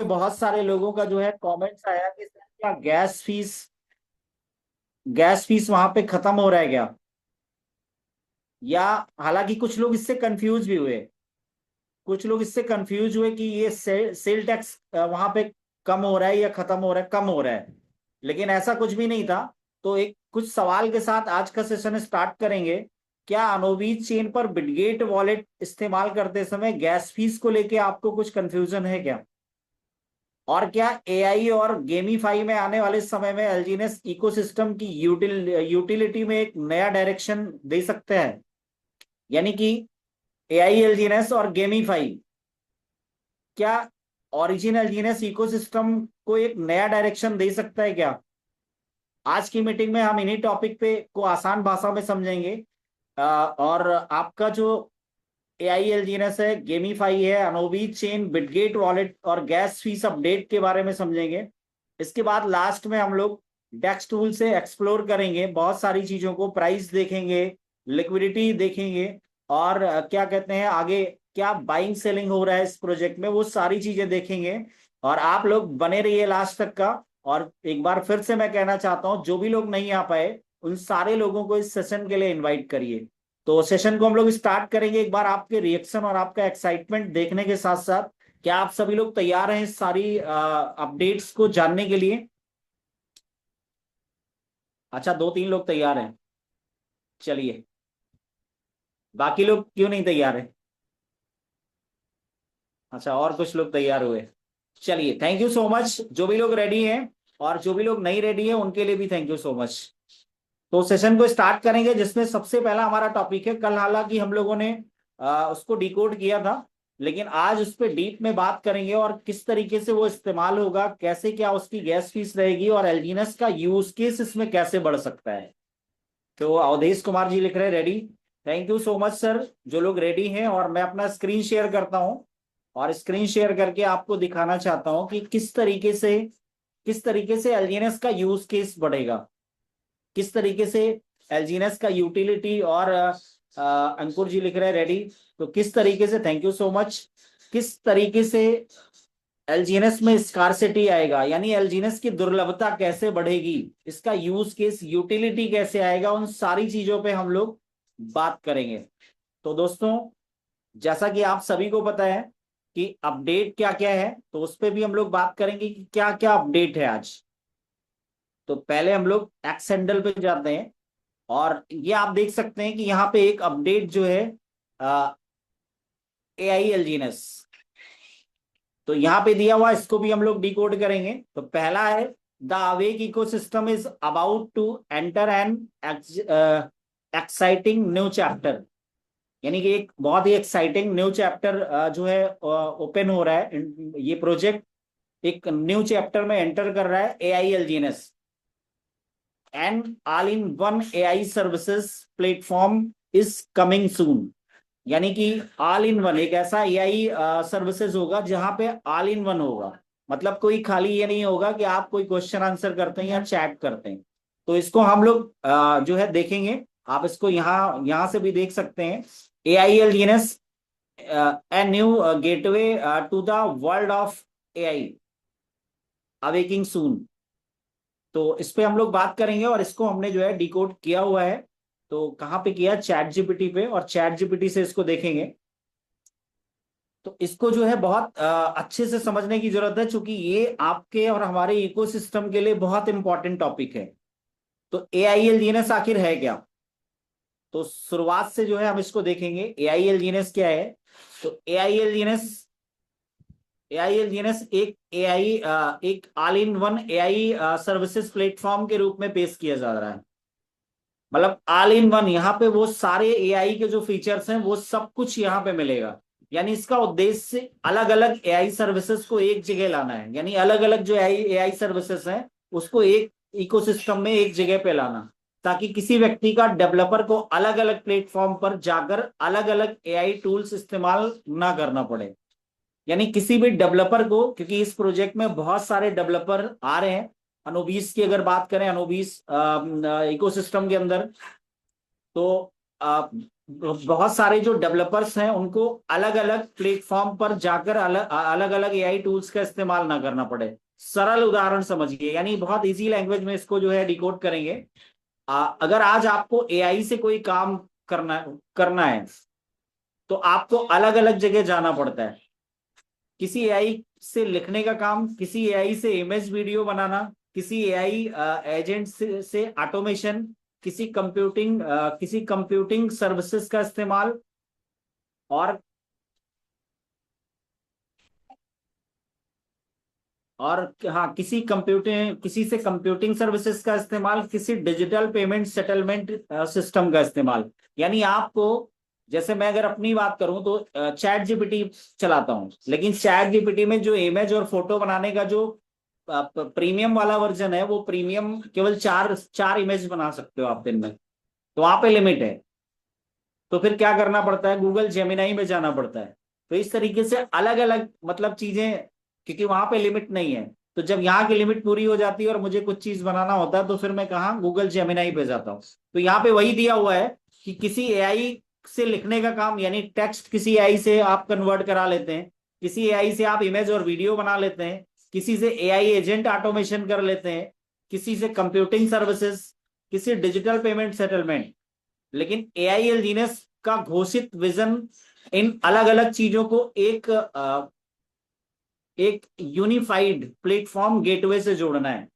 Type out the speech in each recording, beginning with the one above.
बहुत सारे लोगों का जो है कमेंट्स आया कि सर क्या गैस फीस वहां पे खत्म हो रहा है क्या? या हालांकि कुछ लोग इससे कंफ्यूज भी हुए। कुछ लोग इससे कंफ्यूज हुए कि ये सेल टैक्स वहां पे कम हो रहा है या खत्म हो रहा है, कम हो रहा है। लेकिन ऐसा कुछ भी नहीं था। तो एक कुछ सवाल के साथ आज का सेशन स्टार्ट करेंगे। क्या अनोबीज चेन पर बिटगेट वॉलेट इस्तेमाल करते समय गैस फीस को लेके आपको कुछ कंफ्यूजन है क्या? और क्या एआई और गेमीफाई में आने वाले समय में एलजीनेस इकोसिस्टम की यूटिलिटी में एक नया डायरेक्शन दे सकते हैं? यानी कि एआई एलजीनेस और गेमीफाई क्या ओरिजिन एलजीनेस इकोसिस्टम को एक नया डायरेक्शन दे सकता है क्या? आज की मीटिंग में हम इन्हीं टॉपिक पे को आसान भाषा में समझेंगे। और आपका जो एआई एलजीनेस है, गेमीफाई है, अनोबी चेन, बिटगेट वॉलेट और गैस फीस अपडेट के बारे में समझेंगे। इसके बाद लास्ट में हम लोग डेक्स टूल से एक्सप्लोर करेंगे बहुत सारी चीजों को, प्राइस देखेंगे, लिक्विडिटी देखेंगे, और क्या कहते हैं आगे क्या बाइंग सेलिंग हो रहा है इस प्रोजेक्ट में, वो सारी चीजें देखेंगे। और आप लोग बने रहिए लास्ट तक का। और एक बार फिर से मैं कहना चाहता हूं, जो भी लोग नहीं आ पाए उन सारे लोगों को इस सेशन के लिए इनवाइट करिए। तो सेशन को हम लोग स्टार्ट करेंगे एक बार आपके रिएक्शन और आपका एक्साइटमेंट देखने के साथ साथ। क्या आप सभी लोग तैयार हैं इस सारी अपडेट्स को जानने के लिए? अच्छा, दो तीन लोग तैयार हैं। चलिए, बाकी लोग क्यों नहीं तैयार है? अच्छा, और कुछ लोग तैयार हुए। चलिए, थैंक यू सो मच जो भी लोग रेडी हैं। और जो भी लोग नहीं रेडी हैं उनके लिए भी थैंक यू सो मच। तो सेशन को स्टार्ट करेंगे जिसमें सबसे पहला हमारा टॉपिक है। कल हालांकि हम लोगों ने उसको डिकोड किया था, लेकिन आज उस पर डीप में बात करेंगे और किस तरीके से वो इस्तेमाल होगा, कैसे क्या उसकी गैस फीस रहेगी और एलजीनेस का यूज केस इसमें कैसे बढ़ सकता है। तो अवधेश कुमार जी लिख रहे हैं ready. Thank you so much sir, जो लोग रेडी हैं। और मैं अपना स्क्रीन शेयर करता हूं और स्क्रीन शेयर करके आपको दिखाना चाहता हूं कि किस तरीके से एलजीनेस का यूज केस बढ़ेगा, किस तरीके से एलजीनेस का यूटिलिटी। और अंकुर जी लिख रहे हैं रेडी। तो किस तरीके से, थैंक यू सो मच, किस तरीके से एलजीनेस में स्कार्सिटी आएगा, यानी एलजीनेस की दुर्लभता कैसे बढ़ेगी, इसका यूज केस यूटिलिटी कैसे आएगा, उन सारी चीजों पे हम लोग बात करेंगे। तो दोस्तों, जैसा कि आप सभी को पता है कि अपडेट क्या क्या है, तो उस पर भी हम लोग बात करेंगे कि क्या क्या अपडेट है आज। तो पहले हम लोग एक्स हैंडल पे जाते हैं। और ये आप देख सकते हैं कि यहाँ पे एक अपडेट जो है एआई एलजीनेस, तो यहाँ पे दिया हुआ, इसको भी हम लोग डिकोड करेंगे। तो पहला है, the awake ecosystem is about to enter an exciting new chapter. यानी कि एक बहुत ही एक्साइटिंग न्यू चैप्टर जो है ओपन हो रहा है। ये प्रोजेक्ट एक न्यू चैप्टर में एंटर कर रहा है, एआई एलजीनेस and all in one AI services platform is coming soon. यानी कि ऑल इन वन एक ऐसा एआई सर्विसेज होगा जहां पे ऑल इन वन होगा। मतलब कोई खाली ये नहीं होगा कि आप कोई क्वेश्चन आंसर करते हैं या चैट करते हैं। तो इसको हम लोग जो है देखेंगे। आप इसको यहाँ यहाँ से भी देख सकते हैं। एआई एलजीनेस a new gateway to the world of AI awakening soon. तो इस पे हम लोग बात करेंगे और इसको हमने जो है डिकोड किया हुआ है। तो कहाँ पे किया? चैट जीपीटी पे, और चैट जीपीटी से इसको देखेंगे। तो इसको जो है बहुत अच्छे से समझने की जरूरत है, क्योंकि ये आपके और हमारे इकोसिस्टम के लिए बहुत इंपॉर्टेंट टॉपिक है। तो एआईएल जीनस आखिर है क्या? तो शुरुआत से जो है हम इसको देखेंगे, एआईएल जीनस क्या है। तो एआईएल जीनस एक all in one AI services platform के रूप में पेश किया जा रहा है। मतलब ऑल इन वन, यहाँ पे वो सारे एआई के जो फीचर्स हैं वो सब कुछ यहाँ पे मिलेगा। यानी इसका उद्देश्य अलग अलग एआई सर्विसेज को एक जगह लाना है, यानी अलग अलग जो एआई एआई सर्विसेज हैं उसको एक इकोसिस्टम में एक जगह पे लाना, ताकि किसी व्यक्ति का, डेवलपर को अलग अलग प्लेटफॉर्म पर जाकर अलग अलग एआई टूल्स इस्तेमाल ना करना पड़े। यानी किसी भी डेवलपर को, क्योंकि इस प्रोजेक्ट में बहुत सारे डेवलपर आ रहे हैं, अनोबीस की अगर बात करें, अनोबीस इकोसिस्टम के अंदर, तो बहुत सारे जो डेवलपर्स हैं उनको अलग अलग प्लेटफॉर्म पर जाकर अलग अलग एआई टूल्स का इस्तेमाल ना करना पड़े। सरल उदाहरण समझिए, यानी बहुत इजी लैंग्वेज में इसको जो है डिकोड करेंगे। अगर आज आपको एआई से कोई काम करना है तो आपको अलग अलग जगह जाना पड़ता है। किसी एआई से लिखने का काम, किसी एआई से इमेज वीडियो बनाना, किसी एआई एजेंट से ऑटोमेशन, किसी कंप्यूटिंग सर्विसेज का इस्तेमाल, और और हाँ किसी से कंप्यूटिंग सर्विसेज का इस्तेमाल, किसी डिजिटल पेमेंट सेटलमेंट सिस्टम का इस्तेमाल। यानी आपको, जैसे मैं अगर अपनी बात करूं तो चैट जीपीटी चलाता हूं, लेकिन चैट जीपीटी में जो इमेज और फोटो बनाने का जो प्रीमियम वाला वर्जन है, वो प्रीमियम केवल चार चार इमेज बना सकते हो आप दिन में, तो वहां पे लिमिट है। तो फिर क्या करना पड़ता है, गूगल जेमिनाई में जाना पड़ता है। तो इस तरीके से अलग अलग मतलब चीजें, क्योंकि वहां पे लिमिट नहीं है। तो जब यहाँ की लिमिट पूरी हो जाती है और मुझे कुछ चीज बनाना होता है तो फिर मैं कहाँ, गूगल जेमिनाई पे जाता हूँ। तो यहाँ पे वही दिया हुआ है कि किसी एआई से लिखने का काम, यानी टेक्स्ट किसी एआई से आप कन्वर्ट करा लेते हैं, किसी एआई से आप इमेज और वीडियो बना लेते हैं, किसी से एआई एजेंट ऑटोमेशन कर लेते हैं, किसी से कंप्यूटिंग सर्विसेज, किसी डिजिटल पेमेंट सेटलमेंट। लेकिन एआई इंजीनियर्स का घोषित विजन इन अलग अलग चीजों को एक यूनिफाइड प्लेटफॉर्म गेटवे से जोड़ना है।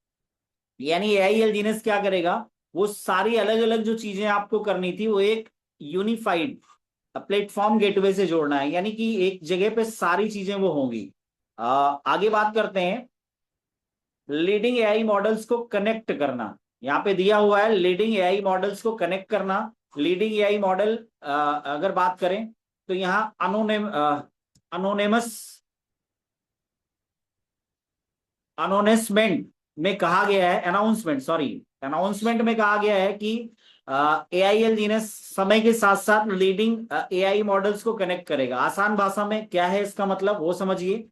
यानी एआई इंजीनियर्स क्या करेगा, वो सारी अलग अलग जो चीजें आपको करनी थी वो एक यूनिफाइड प्लेटफॉर्म गेटवे से जोड़ना है, यानी कि एक जगह पे सारी चीजें वो होंगी। आगे बात करते हैं, लीडिंग एआई मॉडल्स को कनेक्ट करना। यहाँ पे दिया हुआ है लीडिंग एआई मॉडल्स को कनेक्ट करना। लीडिंग एआई मॉडल अगर बात करें तो यहाँ अनोनेमस अनाउंसमेंट में कहा गया है, अनाउंसमेंट में कहा गया है कि एआई इंजीनियर्स समय के साथ साथ लीडिंग एआई मॉडल्स को कनेक्ट करेगा। आसान भाषा में क्या है इसका मतलब वो समझिए।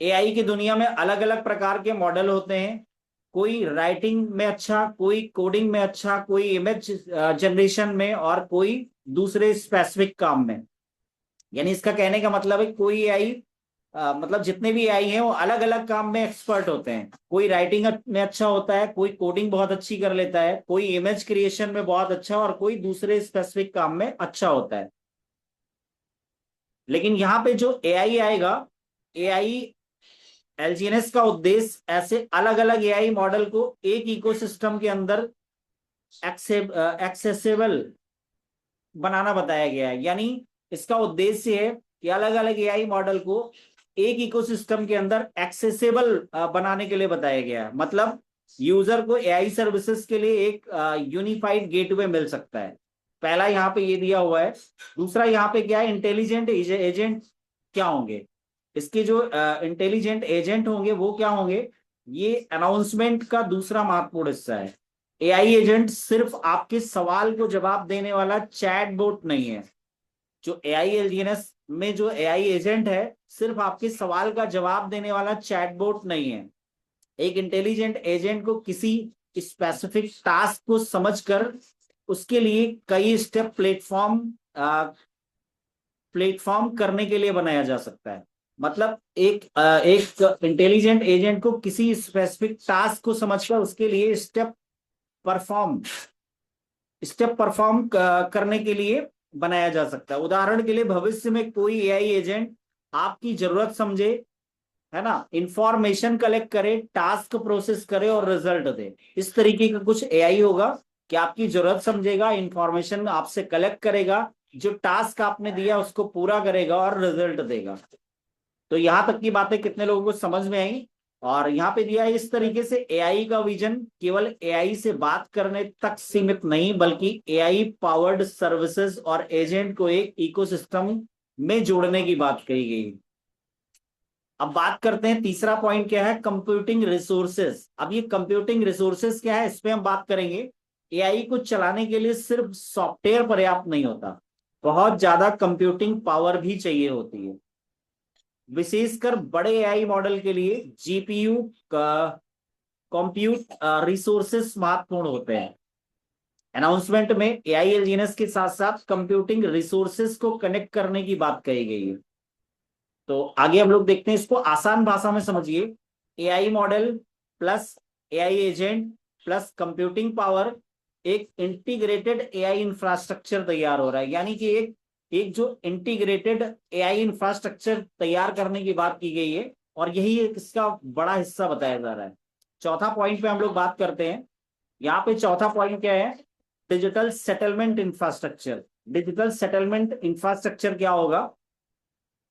एआई की दुनिया में अलग अलग प्रकार के मॉडल होते हैं। कोई राइटिंग में अच्छा, कोई कोडिंग में अच्छा, कोई इमेज जनरेशन में, और कोई दूसरे स्पेसिफिक काम में। यानी इसका कहने का मतलब है कोई एआई, मतलब जितने भी एआई हैं वो अलग अलग काम में एक्सपर्ट होते हैं। कोई राइटिंग में अच्छा होता है, कोई कोडिंग बहुत अच्छी कर लेता है, कोई इमेज क्रिएशन में बहुत अच्छा, और कोई दूसरे स्पेसिफिक काम में अच्छा होता है। लेकिन यहाँ पे जो एआई आएगा, एआई एलजीएनएस का उद्देश्य ऐसे अलग अलग एआई मॉडल को एक इकोसिस्टम के अंदर एक्सेसिबल बनाना बताया गया है। यानी इसका उद्देश्य है कि अलग अलग एआई मॉडल को एक इकोसिस्टम के अंदर एक्सेसिबल बनाने के लिए बताया गया है। मतलब यूजर को एआई सर्विसेज के लिए एक यूनिफाइड गेटवे मिल सकता है। पहला यहाँ पे ये दिया हुआ है। दूसरा यहाँ पे क्या है, इंटेलिजेंट एजेंट क्या होंगे। इसके जो इंटेलिजेंट एजेंट होंगे वो क्या होंगे, ये अनाउंसमेंट का दूसरा महत्वपूर्ण हिस्सा है। एआई एजेंट सिर्फ आपके सवाल को जवाब देने वाला चैटबॉट नहीं है। जो एआई एलजीएनएस में जो एआई एजेंट है, सिर्फ आपके सवाल का जवाब देने वाला चैटबॉट नहीं है। एक इंटेलिजेंट एजेंट को किसी स्पेसिफिक टास्क को समझकर उसके लिए कई स्टेप प्लेटफॉर्म करने के लिए बनाया जा सकता है। मतलब एक इंटेलिजेंट एजेंट को किसी स्पेसिफिक टास्क को समझकर उसके लिए परफॉर्म स्टेप परफॉर्म करने के लिए बनाया जा सकता है। उदाहरण के लिए भविष्य में कोई एआई एजेंट आपकी जरूरत समझे, है ना, इंफॉर्मेशन कलेक्ट करे, टास्क प्रोसेस करे और रिजल्ट दे। इस तरीके का कुछ एआई होगा कि आपकी जरूरत समझेगा, इंफॉर्मेशन आपसे कलेक्ट करेगा, जो टास्क आपने दिया उसको पूरा करेगा और रिजल्ट देगा। तो यहां तक की बातें कितने लोगों को समझ में आई। और यहाँ पे दिया है इस तरीके से एआई का विजन केवल एआई से बात करने तक सीमित नहीं, बल्कि एआई पावर्ड सर्विसेज और एजेंट को एक इकोसिस्टम में जोड़ने की बात कही गई। अब बात करते हैं तीसरा पॉइंट क्या है, कंप्यूटिंग रिसोर्सेज। अब ये कंप्यूटिंग रिसोर्सेज क्या है, इस पे हम बात करेंगे। एआई को चलाने के लिए सिर्फ सॉफ्टवेयर पर्याप्त नहीं होता, बहुत ज्यादा कंप्यूटिंग पावर भी चाहिए होती है। विशेषकर बड़े एआई मॉडल के लिए जीपीयू का कंप्यूट रिसोर्सेस महत्वपूर्ण होते हैं। अनाउंसमेंट में एआई एलजीएनएस के साथ साथ कंप्यूटिंग रिसोर्सेज को कनेक्ट करने की बात कही गई है। तो आगे हम लोग देखते हैं, इसको आसान भाषा में समझिए। AI model plus AI agent plus computing power, एक इंटीग्रेटेड एआई इंफ्रास्ट्रक्चर तैयार हो रहा है। यानी कि एक एक जो इंटीग्रेटेड एआई इंफ्रास्ट्रक्चर तैयार करने की बात की गई है, और यही एक इसका बड़ा हिस्सा बताया जा रहा है। चौथा पॉइंट पे हम लोग बात करते हैं। यहाँ पे चौथा पॉइंट क्या है? Digital settlement infrastructure. Digital settlement infrastructure क्या होगा?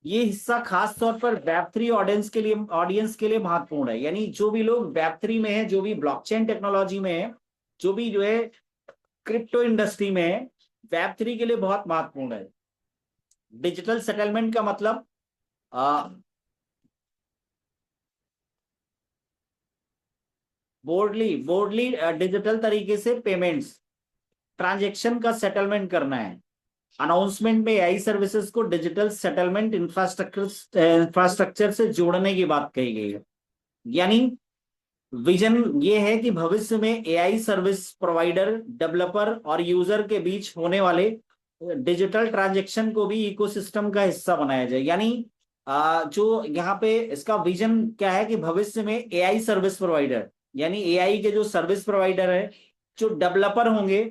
ये हिस्सा खास तौर पर वेब 3 ऑडियंस के लिए महत्वपूर्ण है। यानी जो भी लोग वेब 3 में है, जो भी ब्लॉकचेन टेक्नोलॉजी में है, जो भी जो है क्रिप्टो इंडस्ट्री में है, वेब 3 के लिए बहुत महत्वपूर्ण है। डिजिटल सेटलमेंट का मतलब बोर्डली बोर्डली डिजिटल तरीके से पेमेंट्स ट्रांजेक्शन का सेटलमेंट करना है। अनाउंसमेंट में एआई सर्विसेज को डिजिटल सेटलमेंट इंफ्रास्ट्रक्चर से जोड़ने की बात कही गई है। यानी विजन ये है कि भविष्य में एआई सर्विस प्रोवाइडर, डेवलपर और यूजर के बीच होने वाले डिजिटल ट्रांजैक्शन को भी इकोसिस्टम का हिस्सा बनाया जाए। यानी जो यहाँ पे इसका विजन क्या है कि भविष्य में एआई सर्विस प्रोवाइडर, यानी एआई के जो सर्विस प्रोवाइडर है, जो डेवलपर होंगे,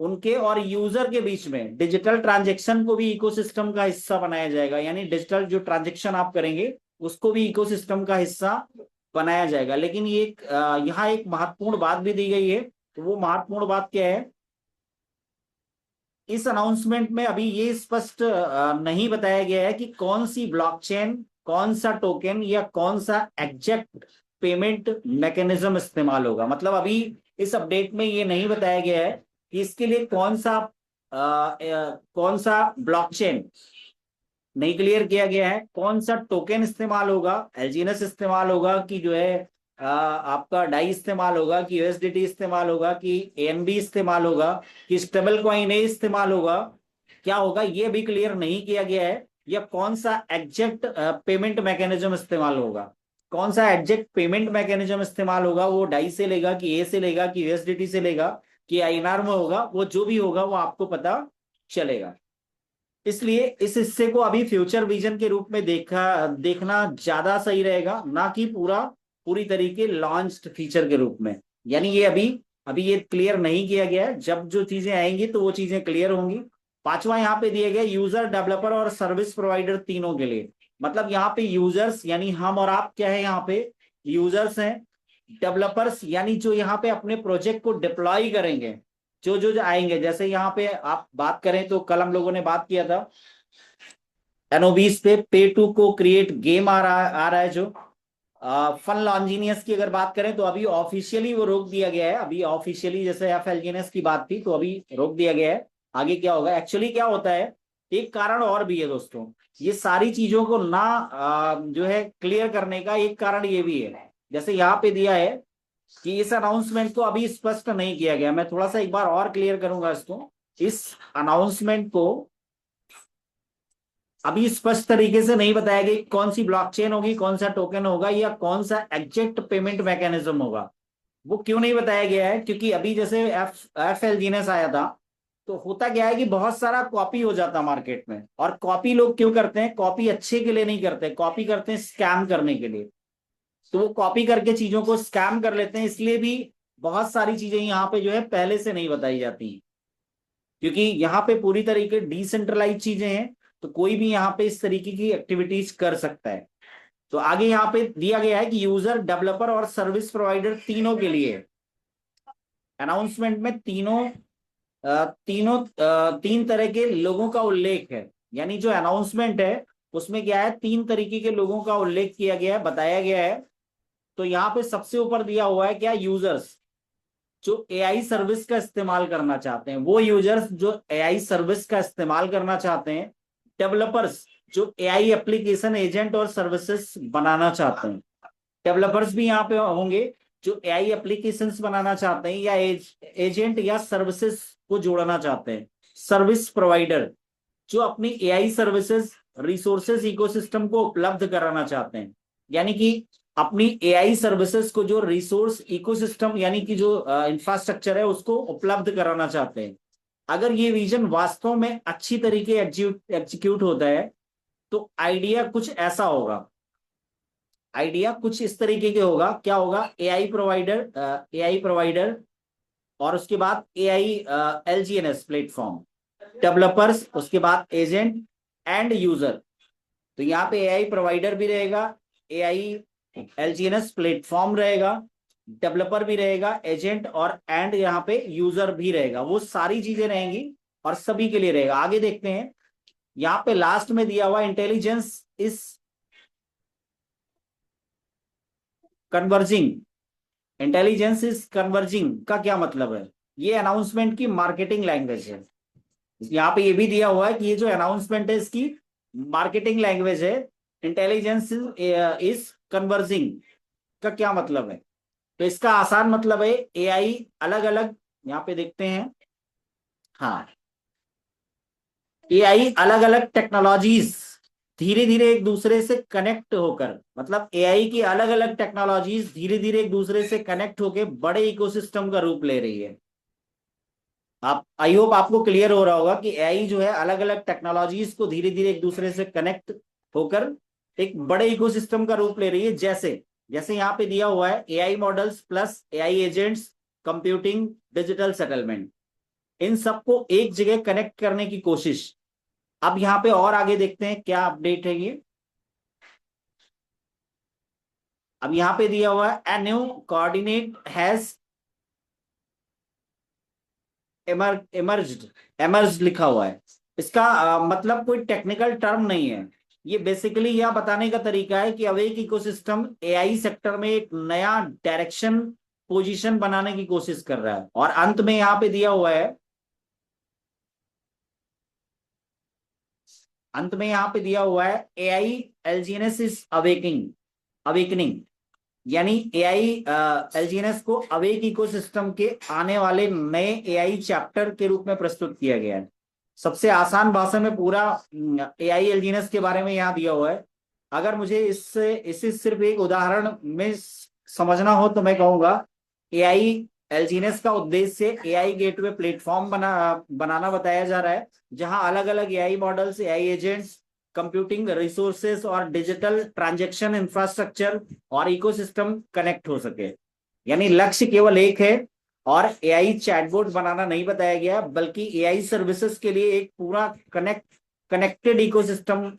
उनके और यूजर के बीच में डिजिटल ट्रांजैक्शन को भी इकोसिस्टम का हिस्सा बनाया जाएगा। यानी डिजिटल जो ट्रांजैक्शन आप करेंगे उसको भी इकोसिस्टम का हिस्सा बनाया जाएगा। लेकिन ये यहाँ एक महत्वपूर्ण बात भी दी गई है। तो वो महत्वपूर्ण बात क्या है? इस अनाउंसमेंट में अभी ये स्पष्ट नहीं बताया गया है कि कौन सी ब्लॉकचेन, कौन सा टोकन या कौन सा एग्जैक्ट पेमेंट मैकेनिज्म इस्तेमाल होगा। मतलब अभी इस अपडेट में ये नहीं बताया गया है कि इसके लिए कौन सा ब्लॉकचेन नहीं क्लियर किया गया है, कौन सा टोकन इस्तेमाल होगा, एलजीएनएस इस्तेमाल होगा कि जो है आपका डाई इस्तेमाल होगा, कि यूएसडीटी इस्तेमाल होगा, कि एएनबी इस्तेमाल होगा, कि स्टेबल कॉइन ए इस्तेमाल होगा, क्या होगा ये भी क्लियर नहीं किया गया है। या कौन सा एग्जैक्ट पेमेंट मैकेनिज्म इस्तेमाल होगा, कौन सा एग्जैक्ट पेमेंट मैकेनिज्म इस्तेमाल होगा, वो डाई से लेगा कि ए से लेगा कि यूएसडीटी से लेगा कि आईएनआर में होगा, वो जो भी होगा वो आपको पता चलेगा। इसलिए इस हिस्से को अभी फ्यूचर विजन के रूप में देखना ज्यादा सही रहेगा, ना कि पूरी तरीके लॉन्च्ड फीचर के रूप में। यानी ये अभी अभी ये क्लियर नहीं किया गया है। जब जो चीजें आएंगी तो वो चीजें क्लियर होंगी। पांचवा यहाँ पे दिया गया यूजर, डेवलपर और सर्विस प्रोवाइडर तीनों के लिए। मतलब यहाँ पे यूजर्स यानी हम और आप क्या है, यहाँ पे यूजर्स हैं। डेवलपर्स यानी जो यहाँ पे अपने प्रोजेक्ट को डिप्लॉय करेंगे, जो आएंगे। जैसे यहाँ पे आप बात करें तो कल हम लोगों ने बात किया था एनओबीस पे टू को क्रिएट गेम आ रहा है। जो फन लॉन्जीनियस की अगर बात करें तो अभी ऑफिशियली वो रोक दिया गया है। अभी ऑफिशियली जैसे एफ एलजीनियस की बात थी तो अभी रोक दिया गया है। आगे क्या होगा? एक्चुअली क्या होता है, एक कारण और भी है दोस्तों। ये सारी चीजों को ना जो है क्लियर करने का एक कारण ये भी है। जैसे यहाँ पे दिया है कि इस अनाउंसमेंट को अभी स्पष्ट नहीं किया गया। मैं थोड़ा सा एक बार और क्लियर करूंगा इसको। इस अनाउंसमेंट को अभी स्पष्ट तरीके से नहीं बताया गया कौन सी ब्लॉकचेन होगी, कौन सा टोकन होगा या कौन सा एग्जैक्ट पेमेंट मैकेनिज्म होगा। वो क्यों नहीं बताया गया है? क्योंकि अभी जैसे एफ एलजीनेस आया था तो होता क्या है कि बहुत सारा कॉपी हो जाता मार्केट में। और कॉपी लोग क्यों करते हैं? कॉपी अच्छे के लिए नहीं करते, कॉपी करते हैं स्कैम करने के लिए। तो वो कॉपी करके चीजों को स्कैम कर लेते हैं। इसलिए भी बहुत सारी चीजें यहाँ पे जो है पहले से नहीं बताई जाती, क्योंकि यहाँ पे पूरी तरीके डिसेंट्रलाइज चीजें हैं। तो कोई भी यहाँ पे इस तरीके की एक्टिविटीज कर सकता है। तो आगे यहाँ पे दिया गया है कि यूजर, डेवलपर और सर्विस प्रोवाइडर तीनों के लिए अनाउंसमेंट में तीन तरह के लोगों का उल्लेख है। यानी जो अनाउंसमेंट है उसमें क्या है, तीन तरीके के लोगों का उल्लेख किया गया है, बताया गया है। तो यहाँ पे सबसे ऊपर दिया हुआ है क्या, यूजर्स जो एआई सर्विस का इस्तेमाल करना चाहते हैं, वो यूजर्स जो एआई सर्विस का इस्तेमाल करना चाहते हैं। डेवलपर्स जो एआई एप्लीकेशन, एजेंट और सर्विसेज बनाना चाहते हैं। डेवलपर्स भी यहाँ पे होंगे जो एआई एप्लीकेशंस बनाना चाहते हैं या एजेंट या सर्विसेज को जोड़ना चाहते हैं। सर्विस प्रोवाइडर जो अपनी एआई सर्विसेज, रिसोर्सेज इकोसिस्टम को उपलब्ध कराना चाहते हैं। यानी कि अपनी एआई सर्विसेज को, जो रिसोर्स इकोसिस्टम यानी कि जो इंफ्रास्ट्रक्चर है, उसको उपलब्ध कराना चाहते हैं। अगर ये विजन वास्तव में अच्छी तरीके एग्जीक्यूट होता है तो आइडिया कुछ ऐसा होगा। आइडिया कुछ इस तरीके के होगा। क्या होगा? एआई प्रोवाइडर और उसके बाद एआई एलजीएनएस प्लेटफॉर्म, डेवलपर्स, उसके बाद एजेंट एंड यूजर। तो यहाँ पे एआई प्रोवाइडर भी रहेगा, एआई एलजीएनएस प्लेटफॉर्म रहेगा, डेवलपर भी रहेगा, एजेंट और एंड यहाँ पे यूजर भी रहेगा। वो सारी चीजें रहेंगी और सभी के लिए रहेगा। आगे देखते हैं, यहाँ पे लास्ट में दिया हुआ intelligence is converging. Intelligence is converging का क्या मतलब है? ये अनाउंसमेंट की मार्केटिंग लैंग्वेज है। यहाँ पे ये भी दिया हुआ है कि ये जो अनाउंसमेंट है इसकी मार्केटिंग लैंग्वेज है। इंटेलिजेंस इज कन्वर्जिंग का क्या मतलब है? तो इसका आसान मतलब है एआई अलग अलग, यहाँ पे देखते हैं, हाँ, एआई अलग अलग टेक्नोलॉजीज धीरे धीरे एक दूसरे से कनेक्ट होकर, मतलब एआई की अलग अलग टेक्नोलॉजीज धीरे धीरे एक दूसरे से कनेक्ट होकर बड़े इकोसिस्टम का रूप ले रही है। आप, आई होप आपको क्लियर हो रहा होगा कि एआई जो है अलग अलग टेक्नोलॉजीज को धीरे धीरे एक दूसरे से कनेक्ट होकर एक बड़े इकोसिस्टम का रूप ले रही है। जैसे जैसे यहाँ पे दिया हुआ है AI models plus AI agents, computing, digital settlement, इन सबको एक जगह कनेक्ट करने की कोशिश। अब यहाँ पे और आगे देखते हैं क्या अपडेट है ये। अब यहाँ पे दिया हुआ है a new coordinate has emerged लिखा हुआ है। इसका मतलब कोई टेक्निकल टर्म नहीं है। ये बेसिकली यह बताने का तरीका है कि अब एक इकोसिस्टम एआई सेक्टर में एक नया डायरेक्शन, पोजीशन बनाने की कोशिश कर रहा है। और अंत में यहाँ पे दिया हुआ है, अंत में यहाँ पे दिया हुआ है एआई एलजीएनएस इज अवेकनिंग, यानी एआई एलजीएनएस को अवेक इकोसिस्टम के आने वाले नए एआई चैप्टर के रूप में प्रस्तुत किया गया है। सबसे आसान भाषा में पूरा एआई एलजीएनएस के बारे में यहाँ दिया हुआ है। अगर मुझे इससे इसे सिर्फ एक उदाहरण में समझना हो तो मैं कहूंगा एआई एलजीएनएस का उद्देश्य एआई गेटवे प्लेटफॉर्म बनाना बताया जा रहा है, जहां अलग अलग AI models, AI agents, computing resources और डिजिटल ट्रांजैक्शन इंफ्रास्ट्रक्चर और इकोसिस्टम कनेक्ट हो सके। यानी लक्ष्य केवल एक है, और एआई चैटबॉट बनाना नहीं बताया गया, बल्कि एआई सर्विसेज के लिए एक पूरा कनेक्टेड इकोसिस्टम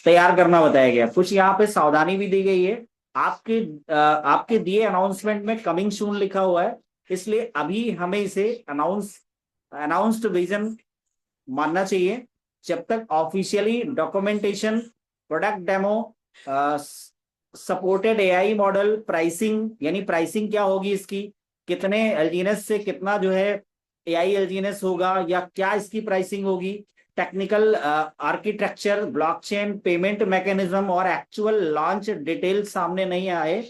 तैयार करना बताया गया। कुछ यहाँ पे सावधानी भी दी गई है। आपके दिए अनाउंसमेंट में कमिंग सून लिखा हुआ है, इसलिए अभी हमें इसे अनाउंस्ड विजन मानना चाहिए। जब तक officially documentation, product demo, supported AI model, pricing, यानी प्राइसिंग क्या होगी इसकी, कितने एलजीएनएस से कितना जो है एआई एलजीएनएस होगा या क्या इसकी प्राइसिंग होगी, technical architecture, blockchain, payment mechanism और एक्चुअल लॉन्च डिटेल सामने नहीं आए,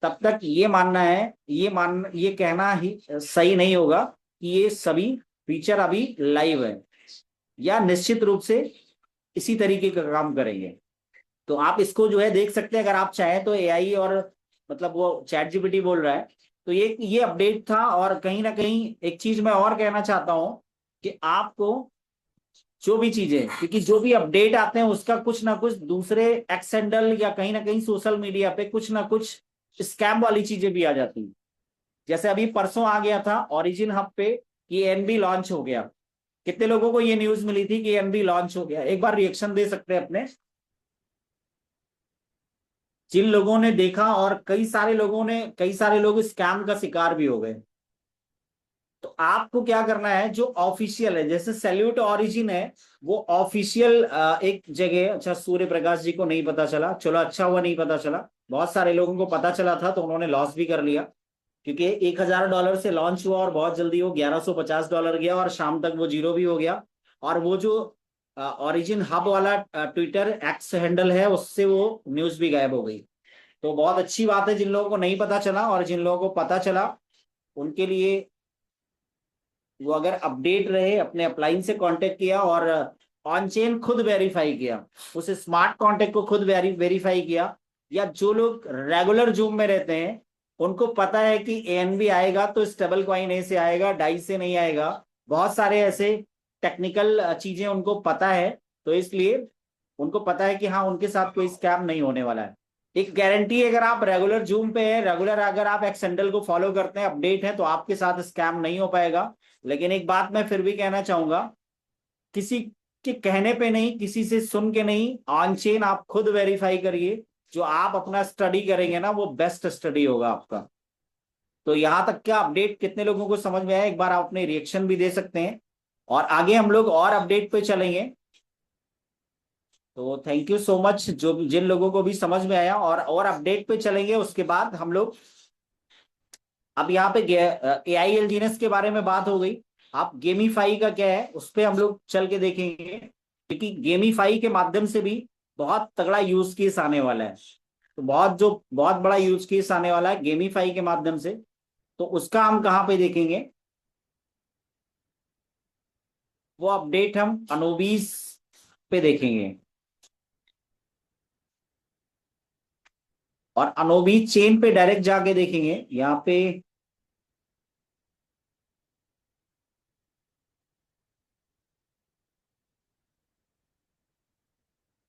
तब तक ये मानना है, ये कहना ही सही नहीं होगा कि ये सभी फीचर अभी लाइव है या निश्चित रूप से इसी तरीके का काम करेंगे। तो आप इसको जो है देख सकते हैं अगर आप चाहें तो। एआई और मतलब वो चैट जीपीटी बोल रहा है। तो ये अपडेट था। और कहीं ना कहीं एक चीज मैं और कहना चाहता हूं कि आपको जो भी चीजें, क्योंकि जो भी अपडेट आते हैं उसका कुछ ना कुछ दूसरे एक्स हैंडल या कहीं ना कहीं सोशल मीडिया पे कुछ ना कुछ स्कैम वाली चीजें भी आ जाती हैं। जैसे अभी परसों आ गया था ओरिजिन हब पे कि एनबी लॉन्च हो गया। कितने लोगों को ये न्यूज मिली थी कि एनबी लॉन्च हो गया? एक बार रिएक्शन दे सकते हैं अपने, जिन लोगों ने देखा। और कई सारे लोग स्कैम का शिकार भी हो गए। तो आपको क्या करना है, जो ऑफिशियल है, जैसे सैल्यूट ओरिजिन है, वो ऑफिशियल एक जगह, अच्छा सूर्य प्रकाश जी को नहीं पता चला, चलो अच्छा हुआ नहीं पता चला। बहुत सारे लोगों को पता चला था तो उन्होंने लॉस भी कर लिया, क्योंकि $1000 से लॉन्च हुआ और बहुत जल्दी वो $1150 गया और शाम तक वो जीरो भी हो गया। और वो जो ओरिजिन हब वाला ट्विटर एक्स हैंडल है, उससे वो न्यूज भी गायब हो गई। तो बहुत अच्छी बात है जिन लोगों को नहीं पता चला, और जिन लोगों को पता चला उनके लिए वो अगर अपडेट रहे, अपने अपलाइन से कांटेक्ट किया और ऑन चेन खुद वेरीफाई किया, उस स्मार्ट कॉन्टेक्ट को खुद वेरीफाई किया, या जो लोग रेगुलर जूम में रहते हैं उनको पता है कि एएनबी आएगा तो स्टेबल कॉइन ए से आएगा, डाई से नहीं आएगा। बहुत सारे ऐसे टेक्निकल चीजें उनको पता है, तो इसलिए उनको पता है कि हाँ उनके साथ कोई स्कैम नहीं होने वाला है। एक गारंटी है, अगर आप रेगुलर जूम पे है, रेगुलर अगर आप एक्सेंडल को फॉलो करते हैं, अपडेट है, तो आपके साथ स्कैम नहीं हो पाएगा। लेकिन एक बात मैं फिर भी कहना चाहूंगा, किसी के कहने पे नहीं, किसी से सुन के नहीं, ऑन चेन आप खुद वेरीफाई करिए। जो आप अपना स्टडी करेंगे ना वो बेस्ट स्टडी होगा आपका। तो यहां तक क्या अपडेट कितने लोगों को समझ में आया, एक बार आप अपने रिएक्शन भी दे सकते हैं, और आगे हम लोग और अपडेट पे चलेंगे। तो थैंक यू सो मच जो जिन लोगों को भी समझ में आया, और अपडेट पे चलेंगे उसके बाद हम लोग। अब यहाँ पे एआई एलजीनेस के बारे में बात हो गई। आप गेमीफाई का क्या है उस पे हम लोग चल के देखेंगे, क्योंकि गेमीफाई के माध्यम से भी बहुत तगड़ा यूज केस आने वाला है। तो बहुत बड़ा यूज केस आने वाला है गेमीफाई के माध्यम से। तो उसका हम कहाँ पे देखेंगे, वो अपडेट हम अनोबीज पे देखेंगे। और अनोबीज चेन पे डायरेक्ट जाके देखेंगे यहाँ पे।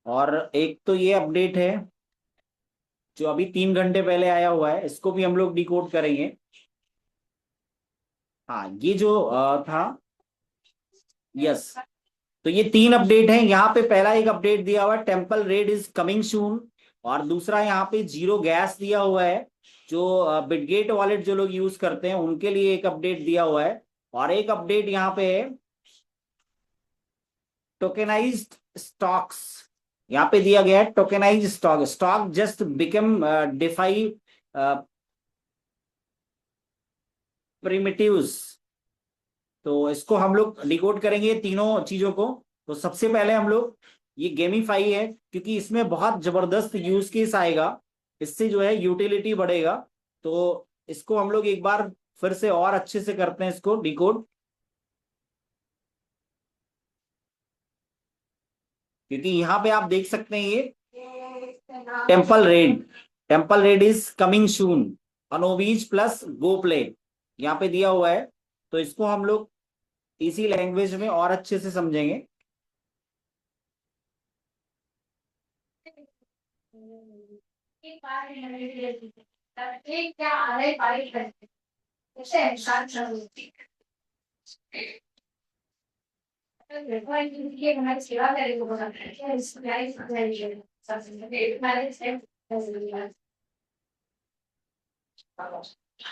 और एक तो ये अपडेट है जो अभी 3 घंटे पहले आया हुआ है, इसको भी हम लोग डिकोड करेंगे। हाँ ये जो था, यस। तो ये 3 अपडेट हैं। यहाँ पे पहला एक अपडेट दिया हुआ है, टेम्पल रेड इज कमिंग सून। और दूसरा यहाँ पे जीरो गैस दिया हुआ है, जो बिटगेट वॉलेट जो लोग यूज करते हैं उनके लिए एक अपडेट दिया हुआ है। और एक अपडेट यहाँ पे है टोकेनाइज्ड स्टॉक्स। यहाँ पे दिया गया है tokenise stock, stock just become DeFi primitives. तो इसको हम लोग डिकोड करेंगे तीनों चीजों को। तो सबसे पहले हम लोग, ये गेमीफाई है क्योंकि इसमें बहुत जबरदस्त यूज केस आएगा, इससे जो है यूटिलिटी बढ़ेगा। तो इसको हम लोग एक बार फिर से और अच्छे से करते हैं इसको डिकोड, क्योंकि यहाँ पे आप देख सकते हैं ये temple red, temple red is coming soon, अनोवीज प्लस गो प्ले यहाँ पे दिया हुआ है। तो इसको हम लोग इसी लैंग्वेज में और अच्छे से समझेंगे।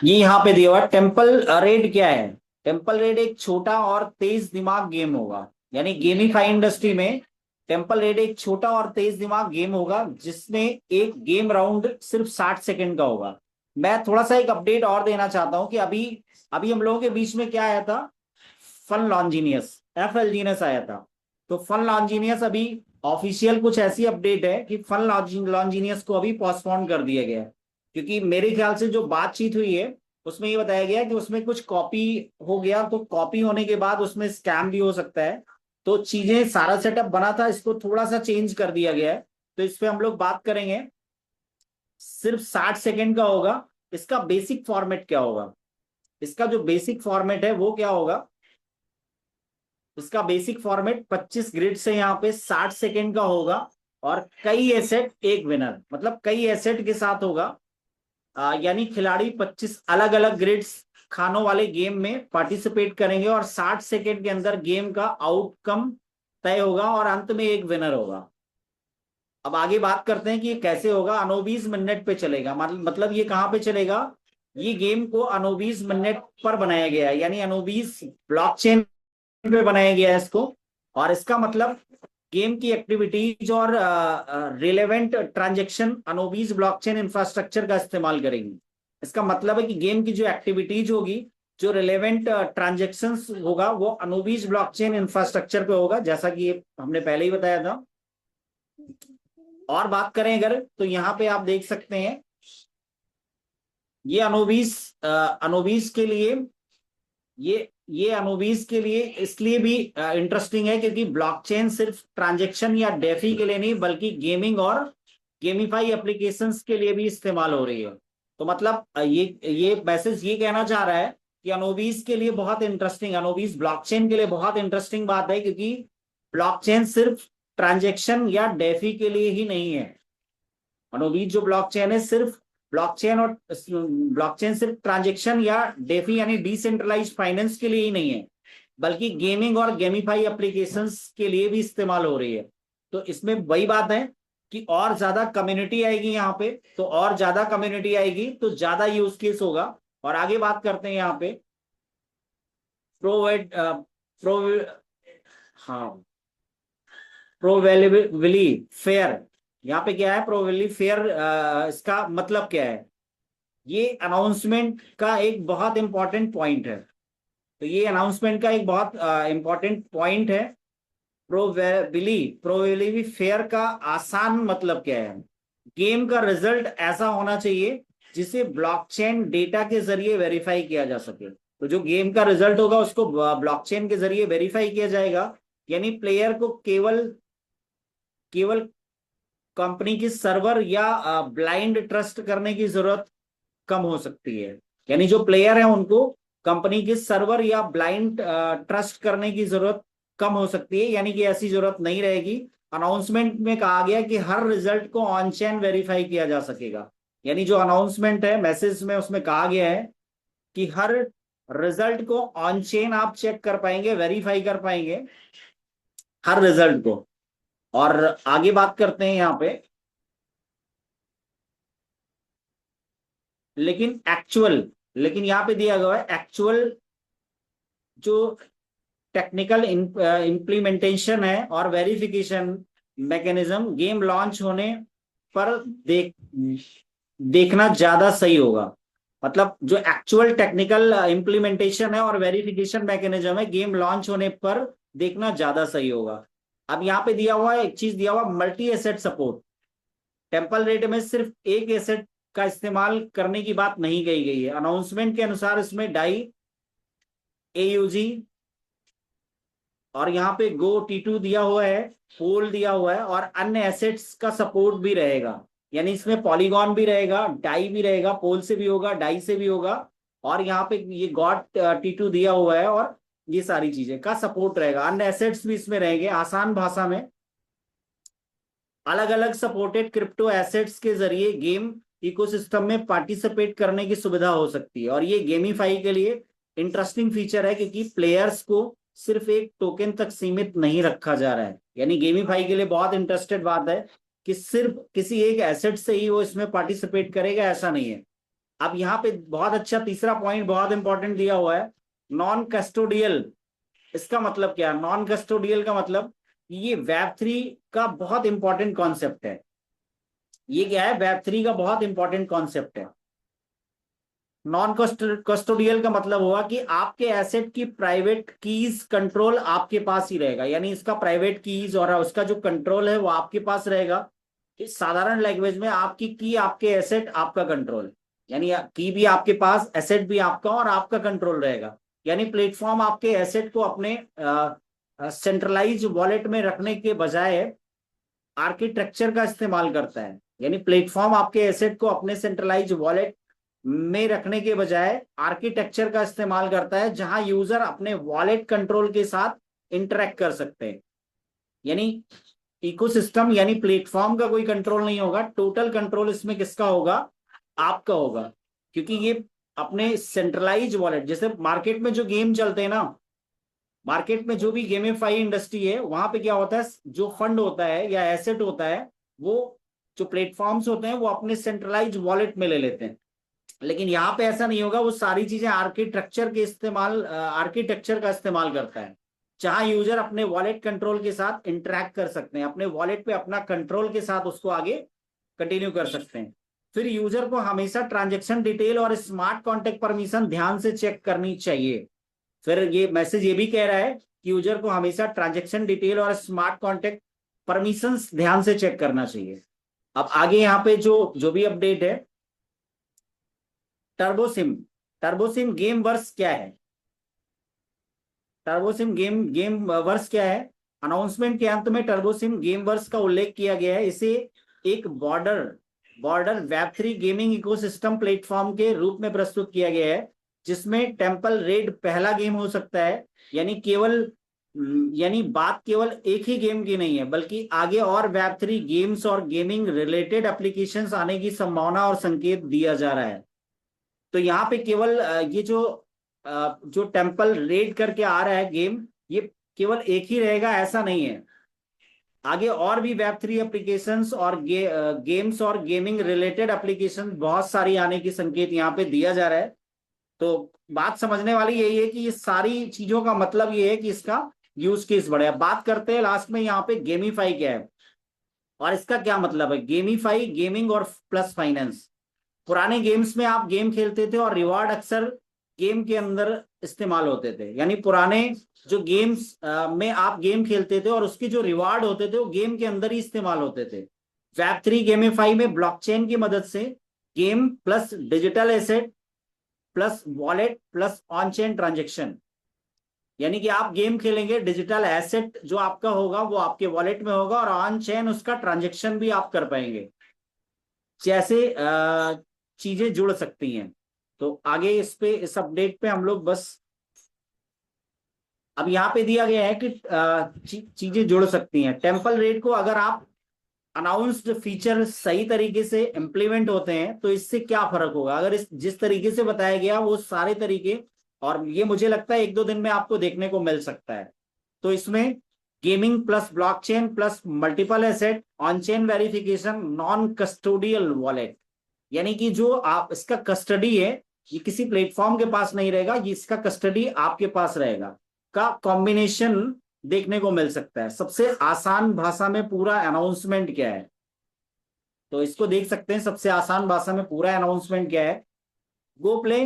ये यहाँ पे दिया हुआ टेम्पल रेड क्या है। टेम्पल रेड एक छोटा और तेज दिमाग गेम होगा, यानी गेमिफाई इंडस्ट्री में टेम्पल रेड एक छोटा और तेज दिमाग गेम होगा, जिसमें एक गेम राउंड सिर्फ 60 सेकंड का होगा। मैं थोड़ा सा एक अपडेट और देना चाहता हूं कि अभी अभी हम लोगों के बीच में क्या आया था, फन लॉन्जीनियस, FLGNS आया था। तो फन लॉन्जीनियस अभी ऑफिशियल कुछ ऐसी अपडेट है कि फन लॉन्जीनियस को अभी पोस्टपोन कर दिया गया है, क्योंकि मेरे ख्याल से जो बातचीत हुई है उसमें ये बताया गया कि उसमें कुछ कॉपी हो गया, तो कॉपी होने के बाद उसमें स्कैम भी हो सकता है। तो चीजें सारा सेटअप बना था, इसको थोड़ा सा चेंज कर दिया गया है। तो इस पे हम लोग बात करेंगे, सिर्फ 60 सेकंड का होगा। इसका बेसिक फॉर्मेट क्या होगा, इसका जो बेसिक फॉर्मेट है वो क्या होगा, इसका बेसिक फॉर्मेट 25 ग्रिड से यहाँ पे 60 सेकंड का होगा। और कई एसेट एक विनर, मतलब कई एसेट के साथ होगा। यानी खिलाड़ी 25 अलग अलग ग्रिड्स खानों वाले गेम में पार्टिसिपेट करेंगे, और 60 सेकंड के अंदर गेम का आउटकम तय होगा और अंत में एक विनर होगा। अब आगे बात करते हैं कि ये कैसे होगा। अनोबीज मिनट पे चलेगा, मतलब ये कहाँ पे चलेगा, ये गेम को अनोबीज मिनट पर बनाया गया है, यानी अनोबीज ब्लॉकचेन पे बनाया गया है इसको। और इसका मतलब गेम की एक्टिविटीज और रिलेवेंट ट्रांजेक्शन अनोबीज ब्लॉकचेन इंफ्रास्ट्रक्चर का इस्तेमाल करेंगी। इसका मतलब है कि गेम की जो एक्टिविटीज होगी, जो रिलेवेंट ट्रांजेक्शंस होगा, वो अनोबीज ब्लॉकचेन इंफ्रास्ट्रक्चर पे होगा, जैसा कि ये हमने पहले ही बताया था। और बात करें अगर, तो यहाँ पे आप देख सकते हैं ये अनोबीज अनोबीज के लिए, ये अनोबीज के लिए इसलिए भी इंटरेस्टिंग है क्योंकि ब्लॉकचेन सिर्फ ट्रांजैक्शन या डेफी के लिए नहीं, बल्कि गेमिंग और गेमिफाई एप्लीकेशंस के लिए भी इस्तेमाल हो रही है। तो मतलब ये मैसेज ये कहना चाह रहा है कि अनोबीस के लिए बहुत इंटरेस्टिंग, अनोबीस ब्लॉकचेन के लिए बहुत इंटरेस्टिंग बात है, क्योंकि ब्लॉकचेन सिर्फ ट्रांजेक्शन या डेफी के लिए ही नहीं है। अनोबीस जो ब्लॉकचेन है सिर्फ ब्लॉकचेन सिर्फ ट्रांजेक्शन या डेफी यानी डिसेंट्रलाइज्ड फाइनेंस के लिए ही नहीं है, बल्कि गेमिंग और गेमिफाई एप्लीकेशंस के लिए भी इस्तेमाल हो रही है। तो इसमें वही बात है कि और ज्यादा कम्युनिटी आएगी यहाँ पे, तो और ज्यादा कम्युनिटी आएगी तो ज्यादा यूज केस होगा। और आगे बात करते हैं यहाँ पे प्रोवेड प्रो हाँ प्रोवेलिबली फेयर। यहाँ पे क्या है प्रोवेलिबली फेयर, इसका मतलब क्या है? ये अनाउंसमेंट का एक बहुत इंपॉर्टेंट पॉइंट है। तो ये अनाउंसमेंट का एक बहुत इंपॉर्टेंट पॉइंट है। प्रोबेबिली फेयर का आसान मतलब क्या है? गेम का रिजल्ट ऐसा होना चाहिए जिसे ब्लॉकचेन डेटा के जरिए वेरीफाई किया जा सके। तो जो गेम का रिजल्ट होगा उसको ब्लॉकचेन के जरिए वेरीफाई किया जाएगा, यानी प्लेयर को केवल केवल कंपनी की सर्वर या ब्लाइंड ट्रस्ट करने की जरूरत कम हो सकती है। यानी जो प्लेयर है उनको कंपनी के सर्वर या ब्लाइंड ट्रस्ट करने की जरूरत कम हो सकती है, यानी कि ऐसी जरूरत नहीं रहेगी। अनाउंसमेंट में कहा गया कि हर रिजल्ट को ऑन चेन वेरीफाई किया जा सकेगा। यानी जो अनाउंसमेंट है मैसेज में उसमें कहा गया है कि हर रिजल्ट को ऑन चेन आप चेक कर पाएंगे, वेरीफाई कर पाएंगे हर रिजल्ट को। और आगे बात करते हैं यहाँ पे, लेकिन यहाँ पे दिया गया है एक्चुअल जो टेक्निकल इम्प्लीमेंटेशन है और वेरिफिकेशन मैकेनिज्म गेम लॉन्च होने पर देखना ज्यादा सही होगा। मतलब जो एक्चुअल टेक्निकल इम्प्लीमेंटेशन है और वेरिफिकेशन मैकेनिज्म है गेम लॉन्च होने पर देखना ज्यादा सही होगा। अब यहाँ पे दिया हुआ है एक चीज दिया हुआ, multi asset support. Temple rate में सिर्फ एक एसेट का इस्तेमाल करने की बात नहीं कही गई है। अनाउंसमेंट के अनुसार इसमें डाई, एयूजी और यहाँ पे गो T2 दिया हुआ है, पोल दिया हुआ है और अन्य एसेट्स का सपोर्ट भी रहेगा। यानी इसमें पॉलीगॉन भी रहेगा, डाई भी रहेगा, पोल से भी होगा, डाई से भी होगा, और यहाँ पे ये गॉट T2 दिया हुआ है और ये सारी चीजें का सपोर्ट रहेगा। अन्य एसेट्स भी इसमें रहेंगे। आसान भाषा में अलग अलग सपोर्टेड क्रिप्टो एसेट्स के जरिए गेम इकोसिस्टम में पार्टिसिपेट करने की सुविधा हो सकती है। और ये गेमिफाई के लिए इंटरेस्टिंग फीचर है, क्योंकि प्लेयर्स को सिर्फ एक टोकन तक सीमित नहीं रखा जा रहा है। यानी गेमिफाई के लिए बहुत इंटरेस्टेड बात है कि सिर्फ किसी एक एसेट से ही वो इसमें पार्टिसिपेट करेगा, ऐसा नहीं है। अब यहाँ पे बहुत अच्छा तीसरा पॉइंट बहुत इंपॉर्टेंट दिया हुआ है, नॉन कस्टोडियल। इसका मतलब क्या है? नॉन कस्टोडियल का मतलब ये वेब 3 का बहुत इंपॉर्टेंट कॉन्सेप्ट है। ये क्या है? वेब 3 का बहुत इंपॉर्टेंट कॉन्सेप्ट है। नॉन कस्टोडियल का मतलब हुआ कि आपके एसेट की प्राइवेट कीज कंट्रोल आपके पास ही रहेगा। यानी इसका प्राइवेट कीज और उसका जो कंट्रोल है वो आपके पास रहेगा। इस साधारण लैंग्वेज में आपकी की आपके एसेट आपका कंट्रोल, यानी की भी आपके पास, एसेट भी आपका और आपका कंट्रोल रहेगा। यानी प्लेटफॉर्म आपके एसेट को अपने सेंट्रलाइज वॉलेट में रखने के बजाय आर्किटेक्चर का इस्तेमाल करता है। यानी प्लेटफॉर्म आपके एसेट को अपने सेंट्रलाइज वॉलेट में रखने के बजाय आर्किटेक्चर का इस्तेमाल करता है, जहां यूजर अपने वॉलेट कंट्रोल के साथ इंटरेक्ट कर सकते हैं। यानी इकोसिस्टम यानी प्लेटफॉर्म का कोई कंट्रोल नहीं होगा, टोटल कंट्रोल इसमें किसका होगा? आपका होगा। क्योंकि ये अपने सेंट्रलाइज वॉलेट, जैसे मार्केट में जो गेम चलते हैं ना, मार्केट में जो भी गेमिफाई इंडस्ट्री है वहां पे क्या होता है, जो फंड होता है या एसेट होता है वो जो प्लेटफॉर्म्स होते हैं वो अपने सेंट्रलाइज वॉलेट में ले लेते हैं। लेकिन यहाँ पे ऐसा नहीं होगा, वो सारी चीजें आर्किटेक्चर का इस्तेमाल करता है, जहां यूजर अपने वॉलेट कंट्रोल के साथ इंटरेक्ट कर सकते हैं, अपने वॉलेट पे अपना कंट्रोल के साथ उसको आगे कंटिन्यू कर सकते हैं। फिर यूजर को हमेशा ट्रांजेक्शन डिटेल और स्मार्ट कॉन्टेक्ट परमिशन ध्यान से चेक करनी चाहिए। फिर ये मैसेज ये भी कह रहा है कि यूजर को हमेशा ट्रांजेक्शन डिटेल और स्मार्ट कॉन्टेक्ट परमिशंस ध्यान से चेक करना चाहिए। अब आगे यहाँ पे जो जो भी अपडेट है, टर्बोसिम। टर्बोसिम गेम वर्स क्या है? टर्बोसिम गेम वर्स क्या है? अनाउंसमेंट के अंत में टर्बोसिम गेम वर्स का उल्लेख किया गया है। इसे एक border border Web3 gaming ecosystem platform के रूप में प्रस्तुत किया गया है, जिसमें टेम्पल रेड पहला गेम हो सकता है। यानी बात केवल एक ही गेम की नहीं है, बल्कि आगे और वेब3 गेम्स और गेमिंग रिलेटेड एप्लीकेशंस आने की संभावना और संकेत दिया जा रहा है। तो यहाँ पे केवल ये जो टेम्पल रेड करके आ रहा है गेम, ये केवल एक ही रहेगा ऐसा नहीं है। आगे और भी वेब3 एप्लीकेशंस और गेम्स और गेमिंग रिलेटेड एप्लीकेशन बहुत सारी आने की संकेत यहाँ पे दिया जा रहा है। तो बात समझने वाली यही है कि ये सारी चीजों का मतलब ये है कि इसका यूज केस बढ़े। अब बात करते हैं लास्ट में यहाँ पे गेमीफाई क्या है और इसका क्या मतलब है। गेमीफाई गेमिंग और प्लस फाइनेंस। पुराने गेम्स में आप गेम खेलते थे और रिवार्ड अक्सर गेम के अंदर इस्तेमाल होते थे। यानी पुराने जो गेम्स में आप गेम खेलते थे और उसके जो रिवार्ड होते थे वो गेम के अंदर ही इस्तेमाल होते थे। वेब3 गेमिफाई में ब्लॉकचेन की मदद से game plus digital asset plus wallet plus on chain transaction, यानी कि आप गेम खेलेंगे, डिजिटल एसेट जो आपका होगा वो आपके वॉलेट में होगा और ऑन चेन उसका ट्रांजेक्शन भी आप कर पाएंगे। जैसे चीजें जुड़ सकती हैं। तो आगे इस अपडेट पे हम लोग बस अब यहाँ पे दिया गया है कि चीजें जुड़ सकती हैं। टेम्पल रेट को अगर आप अनाउंस्ड फीचर सही तरीके से इम्प्लीमेंट होते हैं तो इससे क्या फर्क होगा। अगर इस जिस तरीके से बताया गया वो सारे तरीके, और ये मुझे लगता है 1-2 दिन में आपको देखने को मिल सकता है। तो इसमें gaming plus blockchain plus multiple asset on chain verification non custodial wallet, यानी कि जो आप इसका कस्टडी है ये किसी प्लेटफॉर्म के पास नहीं रहेगा, ये इसका कस्टडी आपके पास रहेगा, का कॉम्बिनेशन देखने को मिल सकता है। सबसे आसान भाषा में पूरा अनाउंसमेंट क्या है, तो इसको देख सकते हैं। सबसे आसान भाषा में पूरा अनाउंसमेंट क्या है। गोप्ले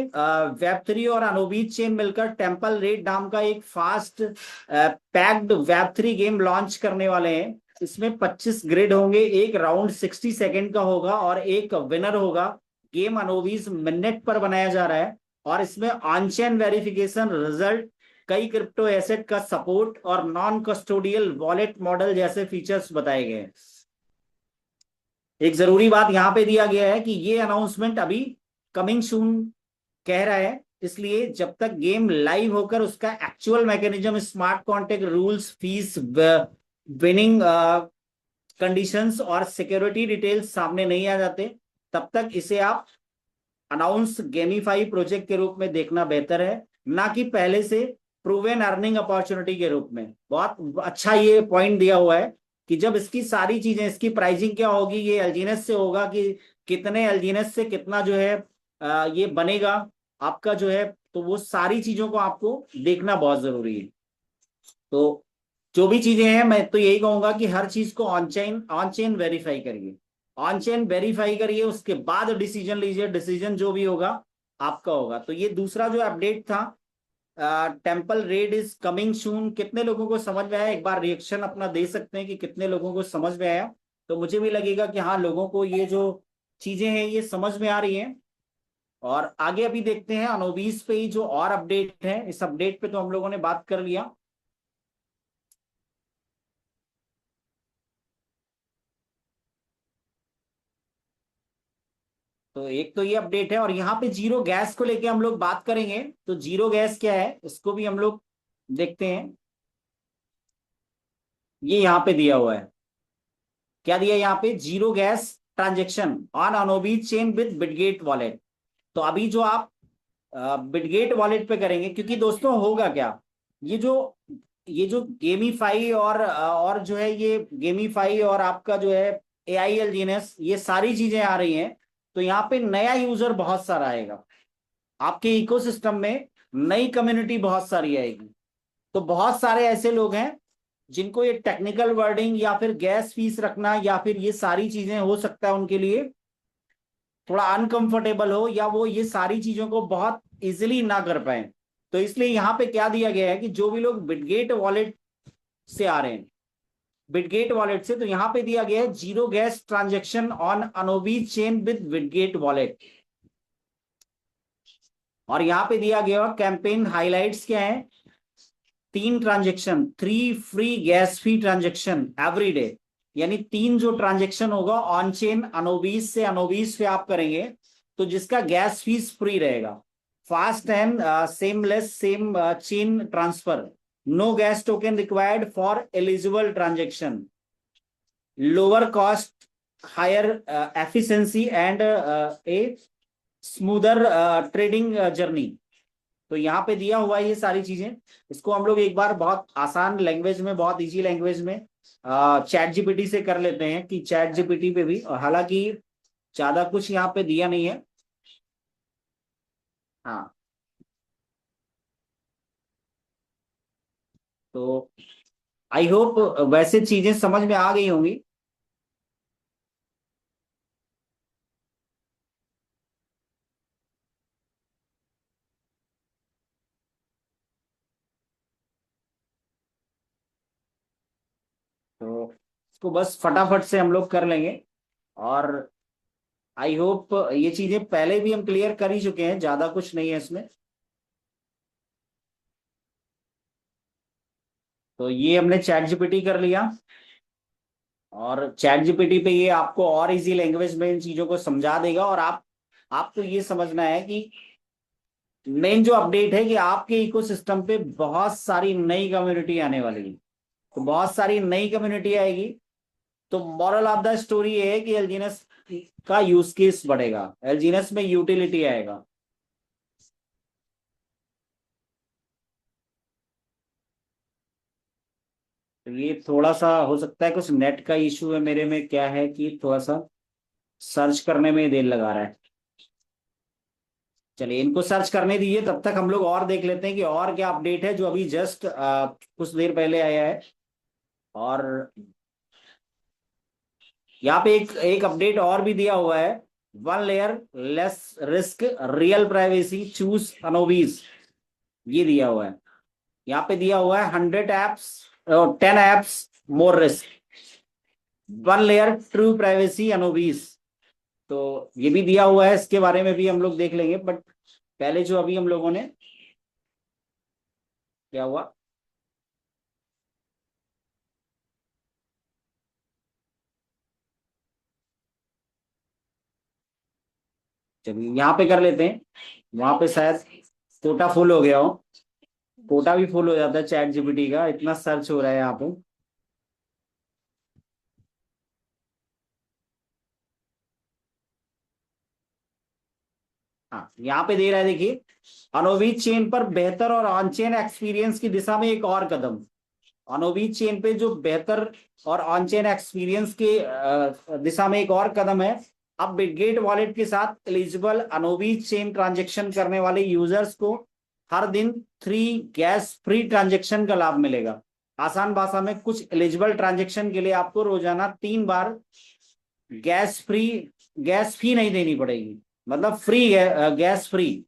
वेब3 और अनोबीज चेन मिलकर टेम्पल रेड नाम का एक fast packed Web3 game launch करने वाले हैं। इसमें 25 ग्रिड होंगे, एक राउंड 60 सेकेंड का होगा और एक विनर होगा। गेम अनोबीज मिनट पर बनाया जा रहा है और इसमें ऑन चेन वेरिफिकेशन रिजल्ट, कई क्रिप्टो एसेट का सपोर्ट और नॉन कस्टोडियल वॉलेट मॉडल जैसे फीचर्स बताए गए हैं। एक जरूरी बात यहाँ पे दिया गया है कि ये अनाउंसमेंट अभी कमिंग सून कह रहा है, इसलिए जब तक गेम लाइव होकर उसका actual mechanism, smart contract rules, fees, winning conditions और सिक्योरिटी डिटेल्स सामने नहीं आ जाते, तब तक इसे आप अनाउंस गेमीफाई प्रोजेक्ट के रूप में देखना बेहतर है, ना कि पहले से प्रूवन अर्निंग अपॉर्चुनिटी के रूप में। बहुत अच्छा ये पॉइंट दिया हुआ है कि जब इसकी सारी चीजें, इसकी प्राइसिंग क्या होगी, ये एलजीनेस से होगा कि कितने एलजीनेस से कितना जो है ये बनेगा आपका जो है, तो वो सारी चीजों को आपको देखना बहुत जरूरी है। तो जो भी चीजें हैं मैं तो यही कहूंगा कि हर चीज को ऑन चेन वेरीफाई करिए, ऑन चेन वेरीफाई करिए, उसके बाद डिसीजन लीजिए। डिसीजन जो भी होगा आपका होगा। तो ये दूसरा जो अपडेट था, टेम्पल रेड इज कमिंग सून, कितने लोगों को समझ में आया, एक बार रिएक्शन अपना दे सकते हैं कि कितने लोगों को समझ में आया। तो मुझे भी लगेगा कि हाँ, लोगों को ये जो चीजें हैं ये समझ में आ रही हैं। और आगे अभी देखते हैं अनोबीज पे ही जो और अपडेट है। इस अपडेट पे तो हम लोगों ने बात कर लिया। तो एक तो ये अपडेट है और यहाँ पे जीरो गैस को लेके हम लोग बात करेंगे। तो जीरो गैस क्या है इसको भी हम लोग देखते हैं। ये यहाँ पे दिया हुआ है, क्या दिया है यहाँ पे, जीरो गैस ट्रांजेक्शन ऑन अनोबीज चेन विद बिटगेट वॉलेट। तो अभी जो आप बिटगेट वॉलेट पे करेंगे, क्योंकि दोस्तों होगा क्या, ये जो गेमीफाई और जो है ये गेमीफाई और आपका जो है AILGNS, ये सारी चीजें आ रही हैं। तो यहाँ पे नया यूजर बहुत सारा आएगा आपके इकोसिस्टम में, नई कम्युनिटी बहुत सारी आएगी। तो बहुत सारे ऐसे लोग हैं जिनको ये टेक्निकल वर्डिंग या फिर गैस फीस रखना या फिर ये सारी चीजें हो सकता है उनके लिए थोड़ा अनकंफर्टेबल हो, या वो ये सारी चीजों को बहुत इजिली ना कर पाए। तो इसलिए यहाँ पे क्या दिया गया है कि जो भी लोग बिटगेट वॉलेट से आ रहे हैं, बिटगेट वॉलेट से, तो यहाँ पे दिया गया है जीरो गैस ट्रांजेक्शन ऑन अनोबीज चेन विद बिटगेट वॉलेट। और यहाँ पे दिया गया कैंपेन हाइलाइट्स क्या है, 3 ट्रांजेक्शन, 3 फ्री गैस फी ट्रांजेक्शन एवरी डे। यानी 3 जो ट्रांजेक्शन होगा ऑन चेन अनोबीस से अनोबीस पे आप करेंगे, तो जिसका गैस फीस फ्री रहेगा। Fast and seamless same chain transfer, no gas token required for eligible transaction, lower cost, higher efficiency and a smoother trading journey. तो यहाँ पे दिया हुआ है ये सारी चीजें। इसको हम लोग एक बार बहुत आसान लैंग्वेज में, बहुत इजी लैंग्वेज में चैट जीपीटी से कर लेते हैं कि चैट जीपीटी पे भी, हालांकि ज्यादा कुछ यहाँ पे दिया नहीं है। हाँ, तो आई होप वैसे चीजें समझ में आ गई होंगी। तो इसको बस फटाफट से हम लोग कर लेंगे। और आई होप ये चीजें पहले भी हम क्लियर कर ही चुके हैं, ज्यादा कुछ नहीं है इसमें। तो ये हमने चैट जीपीटी कर लिया, और चैट जीपीटी पे ये आपको और इजी लैंग्वेज में इन चीजों को समझा देगा। और आपको ये समझना है कि मेन जो अपडेट है कि आपके इकोसिस्टम पे बहुत सारी नई कम्युनिटी आने वाली है। तो बहुत सारी नई कम्युनिटी आएगी, तो मॉरल ऑफ द स्टोरी ये है कि एलजीएनएस का यूज केस बढ़ेगा, एलजीएनएस में यूटिलिटी आएगा। तो ये थोड़ा सा हो सकता है कुछ नेट का इशू है मेरे में, क्या है कि थोड़ा सा सर्च करने में देर लगा रहा है। चलिए इनको सर्च करने दीजिए, तब तक हम लोग और देख लेते हैं कि और क्या अपडेट है जो अभी जस्ट कुछ देर पहले आया है। और यहाँ पे एक एक अपडेट और भी दिया हुआ है, one layer less risk real privacy choose अनोबीज, ये दिया हुआ है। यहाँ पे दिया हुआ है 100 apps, 10 apps more risk, one layer true privacy अनोबीज। तो ये भी दिया हुआ है, इसके बारे में भी हम लोग देख लेंगे। बट पहले जो अभी हम लोगों ने क्या हुआ, चलिए यहाँ पे कर लेते हैं। वहां पे शायद कोटा फुल हो गया हो, कोटा भी फुल हो जाता है चैट जीपीटी का, इतना सर्च हो रहा है यहाँ पे। हाँ, यहाँ पे दे रहा है देखिए, अनोविच चेन पर बेहतर और ऑन चेन एक्सपीरियंस की दिशा में एक और कदम। अनोविच चेन पे जो बेहतर और ऑन चेन एक्सपीरियंस के दिशा में एक और कदम है। अब बिटगेट वॉलेट के साथ एलिजिबल अनोविच चेन ट्रांजेक्शन करने वाले यूजर्स को हर दिन 3 गैस फ्री ट्रांजेक्शन का लाभ मिलेगा। आसान भाषा में, कुछ एलिजिबल ट्रांजेक्शन के लिए आपको रोजाना 3 बार गैस फ्री, गैस फी नहीं देनी पड़ेगी, मतलब फ्री गैस फ्री।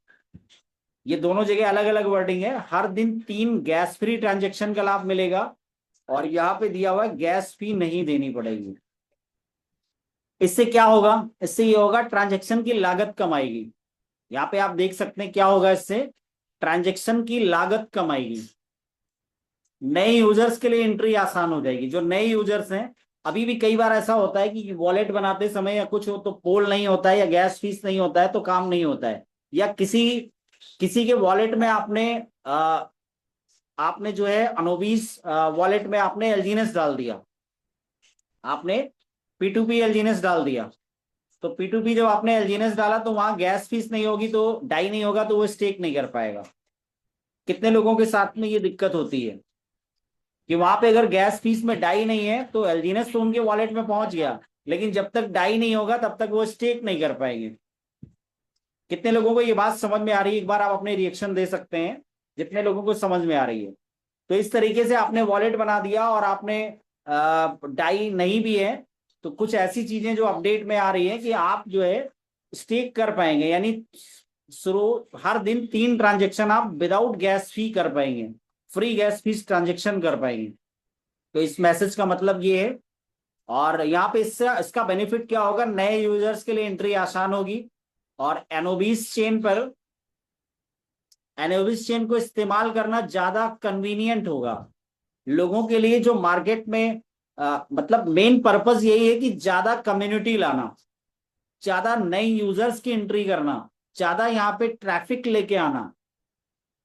ये दोनों जगह अलग अलग वर्डिंग है, हर दिन 3 गैस फ्री ट्रांजेक्शन का लाभ मिलेगा। और यहाँ पे दिया हुआ है गैस फी नहीं देनी पड़ेगी। इससे क्या होगा, इससे ये होगा ट्रांजेक्शन की लागत कम आएगी। यहाँ पे आप देख सकते हैं क्या होगा इससे, ट्रांजेक्शन की लागत कम आएगी। नए यूजर्स के लिए एंट्री आसान हो जाएगी। जो नए यूजर्स हैं, अभी भी कई बार ऐसा होता है कि वॉलेट बनाते समय या कुछ हो तो पोल नहीं होता है या गैस फीस नहीं होता है तो काम नहीं होता है, या किसी किसी के वॉलेट में आपने जो है अनोबीस वॉलेट में आपने एलजीएनएस डाल दिया, आपने P2P एलजीएनएस डाल दिया। तो P2P जब आपने एलजीएनएस डाला तो वहां गैस फीस नहीं होगी, तो डाई नहीं होगा, तो वो स्टेक नहीं कर पाएगा। कितने लोगों के साथ में ये दिक्कत होती है कि वहां पे अगर गैस फीस में डाई नहीं है तो एलजीएनएस तो उनके वॉलेट में पहुंच गया, लेकिन जब तक डाई नहीं होगा तब तक वो स्टेक नहीं कर पाएंगे। कितने लोगों को ये बात समझ में आ रही है, एक बार आप अपने रिएक्शन दे सकते हैं जितने लोगों को समझ में आ रही है। तो इस तरीके से आपने वॉलेट बना दिया और आपने डाई नहीं भी है, तो कुछ ऐसी चीजें जो अपडेट में आ रही है कि आप जो है स्टेक कर पाएंगे, यानी शुरू हर दिन 3 ट्रांजेक्शन आप विदाउट गैस फी कर पाएंगे, फ्री गैस फीस ट्रांजेक्शन कर पाएंगे। तो इस मैसेज का मतलब ये है। और यहाँ पे इससे इसका बेनिफिट क्या होगा, नए यूजर्स के लिए एंट्री आसान होगी। और एनोबिस चेन को इस्तेमाल करना ज्यादा कन्वीनियंट होगा लोगों के लिए जो मार्केट में मतलब मेन पर्पस यही है कि ज्यादा कम्युनिटी लाना, ज्यादा नए यूजर्स की एंट्री करना, ज्यादा यहाँ पे ट्रैफिक लेके आना।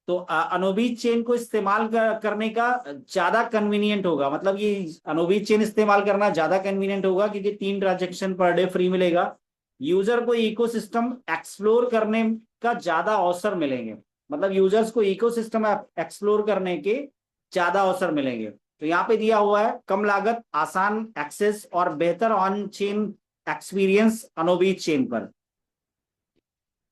तो अनोबीज चेन को इस्तेमाल करने का ज्यादा कन्वीनियंट होगा, मतलब ये अनोबीज चेन इस्तेमाल करना ज्यादा कन्वीनियंट होगा क्योंकि 3 ट्रांजेक्शन पर डे फ्री मिलेगा। यूजर को इकोसिस्टम एक्सप्लोर करने का ज्यादा अवसर मिलेंगे, मतलब यूजर्स को इकोसिस्टम एक्सप्लोर करने के ज्यादा अवसर मिलेंगे। तो यहाँ पे दिया हुआ है कम लागत, आसान एक्सेस और बेहतर ऑन चेन एक्सपीरियंस अनोबीज चेन पर।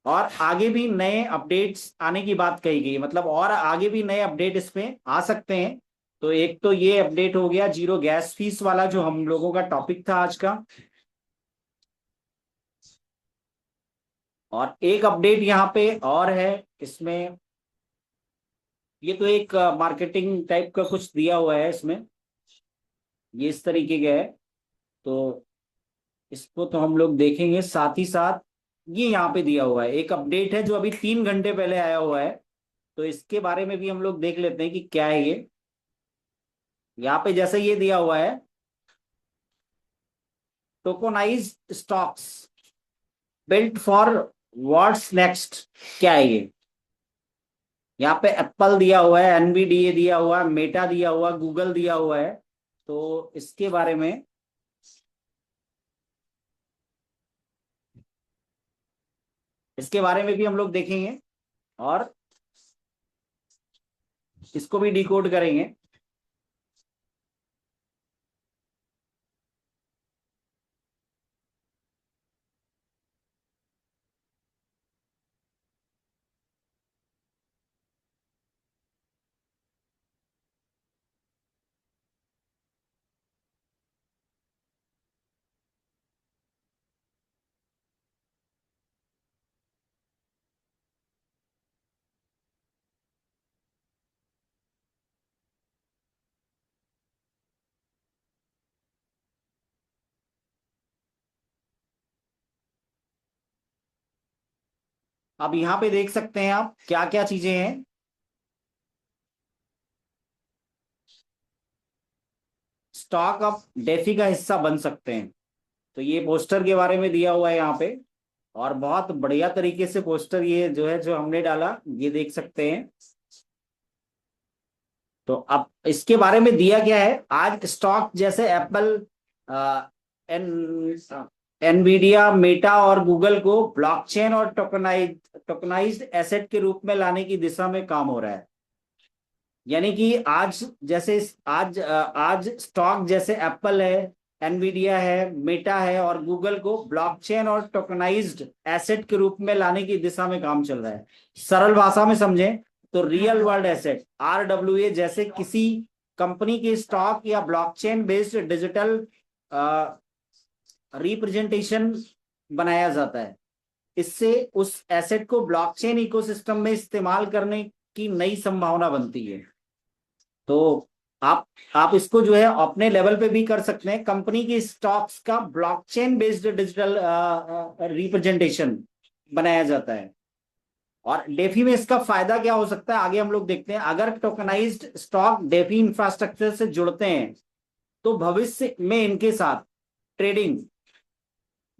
और आगे भी नए अपडेट्स आने की बात कही गई, मतलब और आगे भी नए अपडेट इसमें आ सकते हैं। तो एक तो ये अपडेट हो गया जीरो गैस फीस वाला जो हम लोगों का टॉपिक था आज का। और एक अपडेट यहाँ पे और है इसमें, ये तो एक मार्केटिंग टाइप का कुछ दिया हुआ है इसमें, ये इस तरीके का है। तो इसको तो हम लोग देखेंगे, साथ ही साथ ये यहाँ पे दिया हुआ है एक अपडेट है जो अभी 3 घंटे पहले आया हुआ है। तो इसके बारे में भी हम लोग देख लेते हैं कि क्या है ये। यहाँ पे जैसे ये दिया हुआ है tokenised stocks built for what's next, क्या है ये। यहाँ पे एप्पल दिया हुआ है, एनवीडीए दिया हुआ है, मेटा दिया हुआ, गूगल दिया हुआ है। तो इसके बारे में भी हम लोग देखेंगे और इसको भी डिकोड करेंगे। अब यहाँ पे देख सकते हैं आप क्या क्या चीजें हैं। स्टॉक अब डेफी का हिस्सा बन सकते हैं, तो ये पोस्टर के बारे में दिया हुआ है यहाँ पे। और बहुत बढ़िया तरीके से पोस्टर ये जो है जो हमने डाला ये देख सकते हैं। तो अब इसके बारे में दिया गया है आज स्टॉक जैसे एप्पल, एन एनवीडिया, मेटा और गूगल को ब्लॉकचेन और टोकनाइज्ड एसेट के रूप में लाने की दिशा में काम हो रहा है। यानी कि आज जैसे आज स्टॉक जैसे एप्पल है, एनवीडिया है, मेटा है और गूगल को ब्लॉकचेन और टोकनाइज्ड एसेट के रूप में लाने की दिशा में काम चल रहा है। सरल भाषा में समझें तो रियल वर्ल्ड एसेट आरडब्ल्यूए जैसे किसी कंपनी के स्टॉक या ब्लॉकचेन बेस्ड डिजिटल रिप्रेजेंटेशन बनाया जाता है। इससे उस एसेट को ब्लॉकचेन इकोसिस्टम में इस्तेमाल करने की नई संभावना बनती है। तो आप आप इसको जो है अपने लेवल पे भी कर सकते हैं, कंपनी की स्टॉक्स का ब्लॉकचेन बेस्ड डिजिटल रिप्रेजेंटेशन बनाया जाता है। और डेफी में इसका फायदा क्या हो सकता है आगे हम लोग देखते हैं। अगर टोकनाइज्ड स्टॉक डेफी इंफ्रास्ट्रक्चर से जुड़ते हैं तो भविष्य में इनके साथ ट्रेडिंग,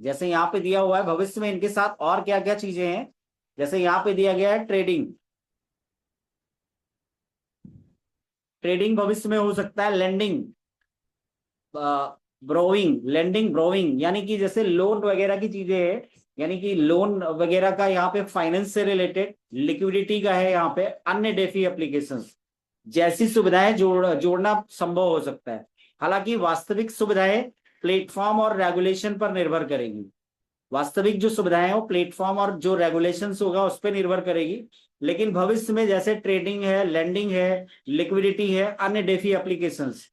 जैसे यहाँ पे दिया हुआ है भविष्य में इनके साथ और क्या क्या चीजें हैं, जैसे यहाँ पे दिया गया है ट्रेडिंग। ट्रेडिंग भविष्य में हो सकता है, लेंडिंग, ब्रोइंग, लेंडिंग ब्रोइंग यानी कि जैसे लोन वगैरह की चीजें हैं, यानी कि लोन वगैरह का यहाँ पे फाइनेंस से रिलेटेड, लिक्विडिटी का है, यहाँ पे अन्य डेफी एप्लीकेशंस जैसी सुविधाएं जोड़ना संभव हो सकता है। हालांकि वास्तविक सुविधाएं प्लेटफॉर्म और रेगुलेशन पर निर्भर करेगी। वास्तविक जो सुविधाएं हो प्लेटफॉर्म और जो रेगुलेशंस होगा उस पर निर्भर करेगी। लेकिन भविष्य में जैसे ट्रेडिंग है, लेंडिंग है, लिक्विडिटी है, अन्य DeFi applications,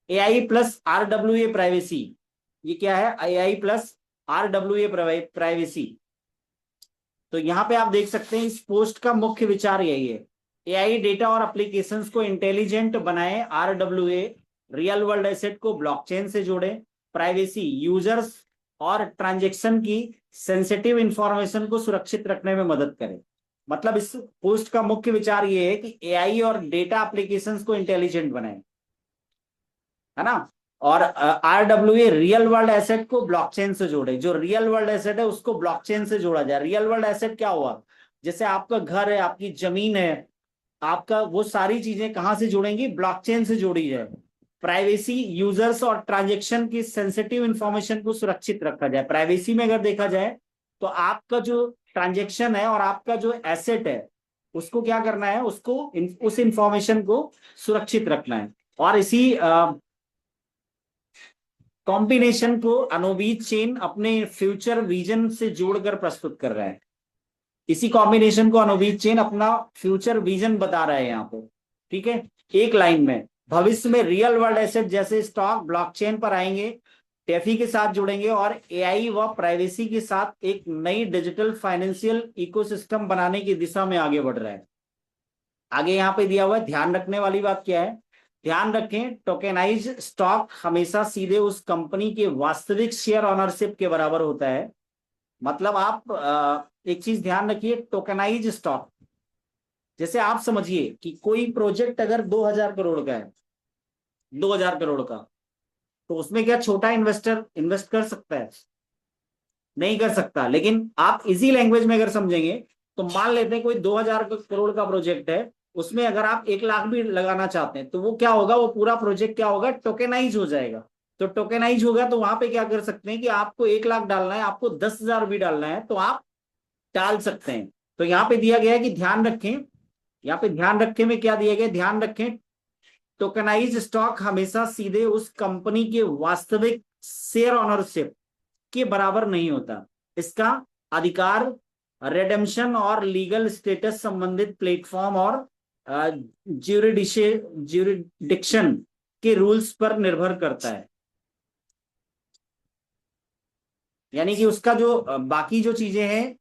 AI plus RWA privacy, ये क्या है एआई प्लस आरडब्ल्यूए प्राइवेसी। तो यहाँ पे आप देख सकते हैं इस पोस्ट का मुख्य विचार यही है, एआई डेटा और एप्लीकेशंस को इंटेलिजेंट बनाए, आरडब्ल्यूए रियल वर्ल्ड एसेट को ब्लॉकचेन से जोड़े, प्राइवेसी यूजर्स और ट्रांजेक्शन की सेंसिटिव इंफॉर्मेशन को सुरक्षित रखने में मदद करे। मतलब इस पोस्ट का मुख्य विचार ये है कि एआई और डेटा एप्लीकेशंस को इंटेलिजेंट बनाए, है ना। और RWA रियल वर्ल्ड एसेट को ब्लॉकचेन से जोड़े, जो रियल वर्ल्ड एसेट है उसको ब्लॉकचेन से जोड़ा जाए। रियल वर्ल्ड एसेट क्या हुआ, जैसे आपका घर है, आपकी जमीन है, आपका, वो सारी चीजें कहां से जुड़ेंगी, ब्लॉकचेन से जोड़ी जाए। प्राइवेसी, यूजर्स और ट्रांजेक्शन की सेंसिटिव इंफॉर्मेशन को सुरक्षित रखा जाए। प्राइवेसी में अगर देखा जाए तो आपका जो ट्रांजेक्शन है और आपका जो एसेट है उसको क्या करना है, उसको उस इंफॉर्मेशन को सुरक्षित रखना है। और इसी कॉम्बिनेशन को अनुवीत चेन अपने फ्यूचर विजन से जोड़कर प्रस्तुत कर रहा है। इसी कॉम्बिनेशन को अनुवीत चेन अपना फ्यूचर विजन बता रहा है यहाँ पे। ठीक है, एक लाइन में, भविष्य में रियल वर्ल्ड एसेट जैसे स्टॉक ब्लॉकचेन पर आएंगे, टेफी के साथ जुड़ेंगे और एआई व प्राइवेसी के साथ एक नई डिजिटल फाइनेंशियल इकोसिस्टम बनाने की दिशा में आगे बढ़ रहा है। आगे यहाँ पे दिया हुआ है, ध्यान रखने वाली बात क्या है, ध्यान रखें टोकेनाइज स्टॉक हमेशा सीधे उस कंपनी के वास्तविक शेयर ऑनरशिप के बराबर होता है। मतलब आप एक चीज ध्यान रखिए, टोकेनाइज स्टॉक, जैसे आप समझिए कि कोई प्रोजेक्ट अगर 2000 करोड़ का है, 2000 करोड़ का, तो उसमें क्या छोटा इन्वेस्टर इन्वेस्ट कर सकता है? नहीं कर सकता। लेकिन आप इजी लैंग्वेज में अगर समझेंगे तो मान लेते हैं कोई 2000 करोड़ का प्रोजेक्ट है, उसमें अगर आप 1 लाख भी लगाना चाहते हैं तो वो क्या होगा, वो पूरा प्रोजेक्ट क्या होगा, टोकेनाइज हो जाएगा। तो टोकेनाइज होगा तो वहां पे क्या कर सकते हैं कि आपको 1 लाख डालना है, आपको 10,000 भी डालना है तो आप डाल सकते हैं। तो यहाँ पे दिया गया है कि ध्यान रखें, यहाँ पे ध्यान रखें में क्या दिया गया, ध्यान रखें टोकेनाइज स्टॉक हमेशा सीधे उस कंपनी के वास्तविक शेयर ऑनरशिप के बराबर नहीं होता। इसका अधिकार रेडेम्पशन और लीगल स्टेटस संबंधित प्लेटफॉर्म और ज्यूरिडिक्शन के रूल्स पर निर्भर करता है। यानी कि उसका जो बाकी जो चीजें हैं,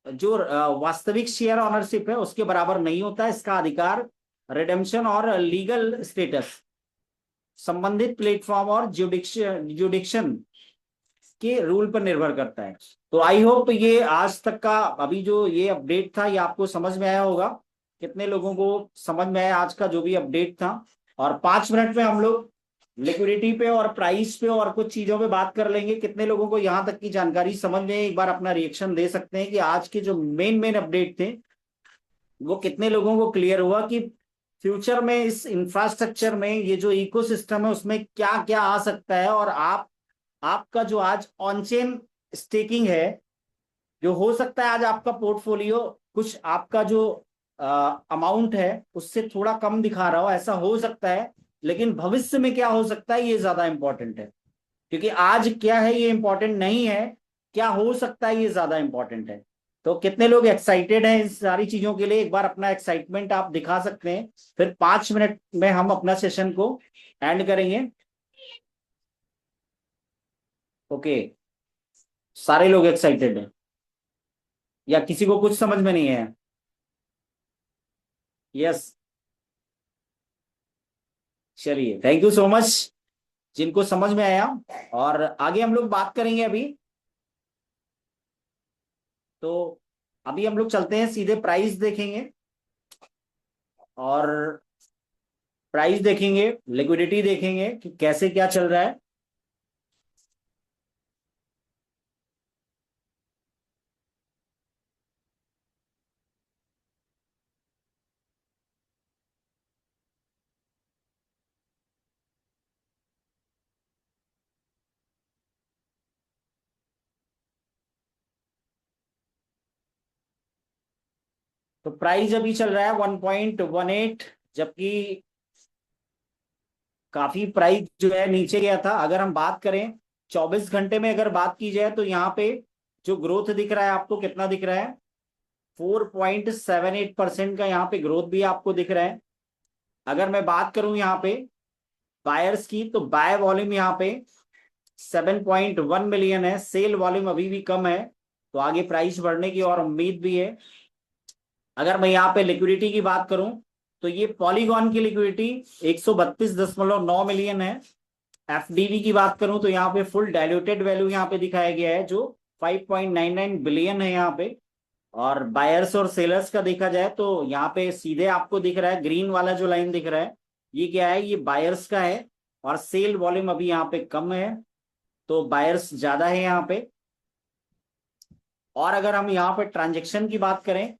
जो वास्तविक शेयर ऑनरशिप है उसके बराबर नहीं होता। इसका अधिकार रिडेम्पशन और लीगल स्टेटस संबंधित प्लेटफॉर्म और जुडिक्शन के रूल पर निर्भर करता है। तो आई होप ये आज तक का अभी जो ये अपडेट था ये आपको समझ में आया होगा। कितने लोगों को समझ में आया आज का जो भी अपडेट था? और 5 मिनट में हम लोग लिक्विडिटी पे और प्राइस पे और कुछ चीजों पे बात कर लेंगे। कितने लोगों को यहाँ तक की जानकारी समझ में, एक बार अपना रिएक्शन दे सकते हैं कि आज के जो मेन मेन अपडेट थे वो कितने लोगों को क्लियर हुआ कि फ्यूचर में इस इंफ्रास्ट्रक्चर में ये जो इकोसिस्टम है उसमें क्या क्या आ सकता है। और आपका जो आज ऑन चेन स्टेकिंग है, जो हो सकता है आज आपका पोर्टफोलियो कुछ आपका जो अमाउंट है उससे थोड़ा कम दिखा रहा हो, ऐसा हो सकता है। लेकिन भविष्य में क्या हो सकता है ये ज्यादा इंपॉर्टेंट है, क्योंकि आज क्या है ये इंपॉर्टेंट नहीं है, क्या हो सकता है ये ज्यादा इंपॉर्टेंट है। तो कितने लोग एक्साइटेड हैं इस सारी चीजों के लिए, एक बार अपना एक्साइटमेंट आप दिखा सकते हैं। फिर 5 मिनट में हम अपना सेशन को एंड करेंगे। ओके, सारे लोग एक्साइटेड हैं या किसी को कुछ समझ में नहीं है? यस, चलिए, थैंक यू सो मच जिनको समझ में आया। और आगे हम लोग बात करेंगे अभी। तो अभी हम लोग चलते हैं सीधे प्राइस देखेंगे, और प्राइस देखेंगे, लिक्विडिटी देखेंगे कि कैसे क्या चल रहा है। तो प्राइस अभी चल रहा है 1.18, जबकि काफी प्राइस जो है नीचे गया था। अगर हम बात करें 24 घंटे में अगर बात की जाए तो यहाँ पे जो ग्रोथ दिख रहा है आपको कितना दिख रहा है, 4.78% का यहाँ पे ग्रोथ भी आपको दिख रहा है। अगर मैं बात करूं यहाँ पे बायर्स की, तो बाय वॉल्यूम यहाँ पे 7.1 मिलियन है, सेल वॉल्यूम अभी भी कम है, तो आगे प्राइस बढ़ने की और उम्मीद भी है। अगर मैं यहाँ पे लिक्विडिटी की बात करूं तो ये पॉलीगॉन की लिक्विडिटी 132.9 मिलियन है। एफडीवी की बात करूं तो यहाँ पे फुल डायल्यूटेड वैल्यू यहाँ पे दिखाया गया है जो 5.99 बिलियन है यहाँ पे। और बायर्स और सेलर्स का देखा जाए तो यहाँ पे सीधे आपको दिख रहा है, ग्रीन वाला जो लाइन दिख रहा है ये क्या है, ये बायर्स का है। और सेल वॉल्यूम अभी यहाँ पे कम है, तो बायर्स ज्यादा है यहाँ पे। और अगर हम यहाँ पे ट्रांजेक्शन की बात करें,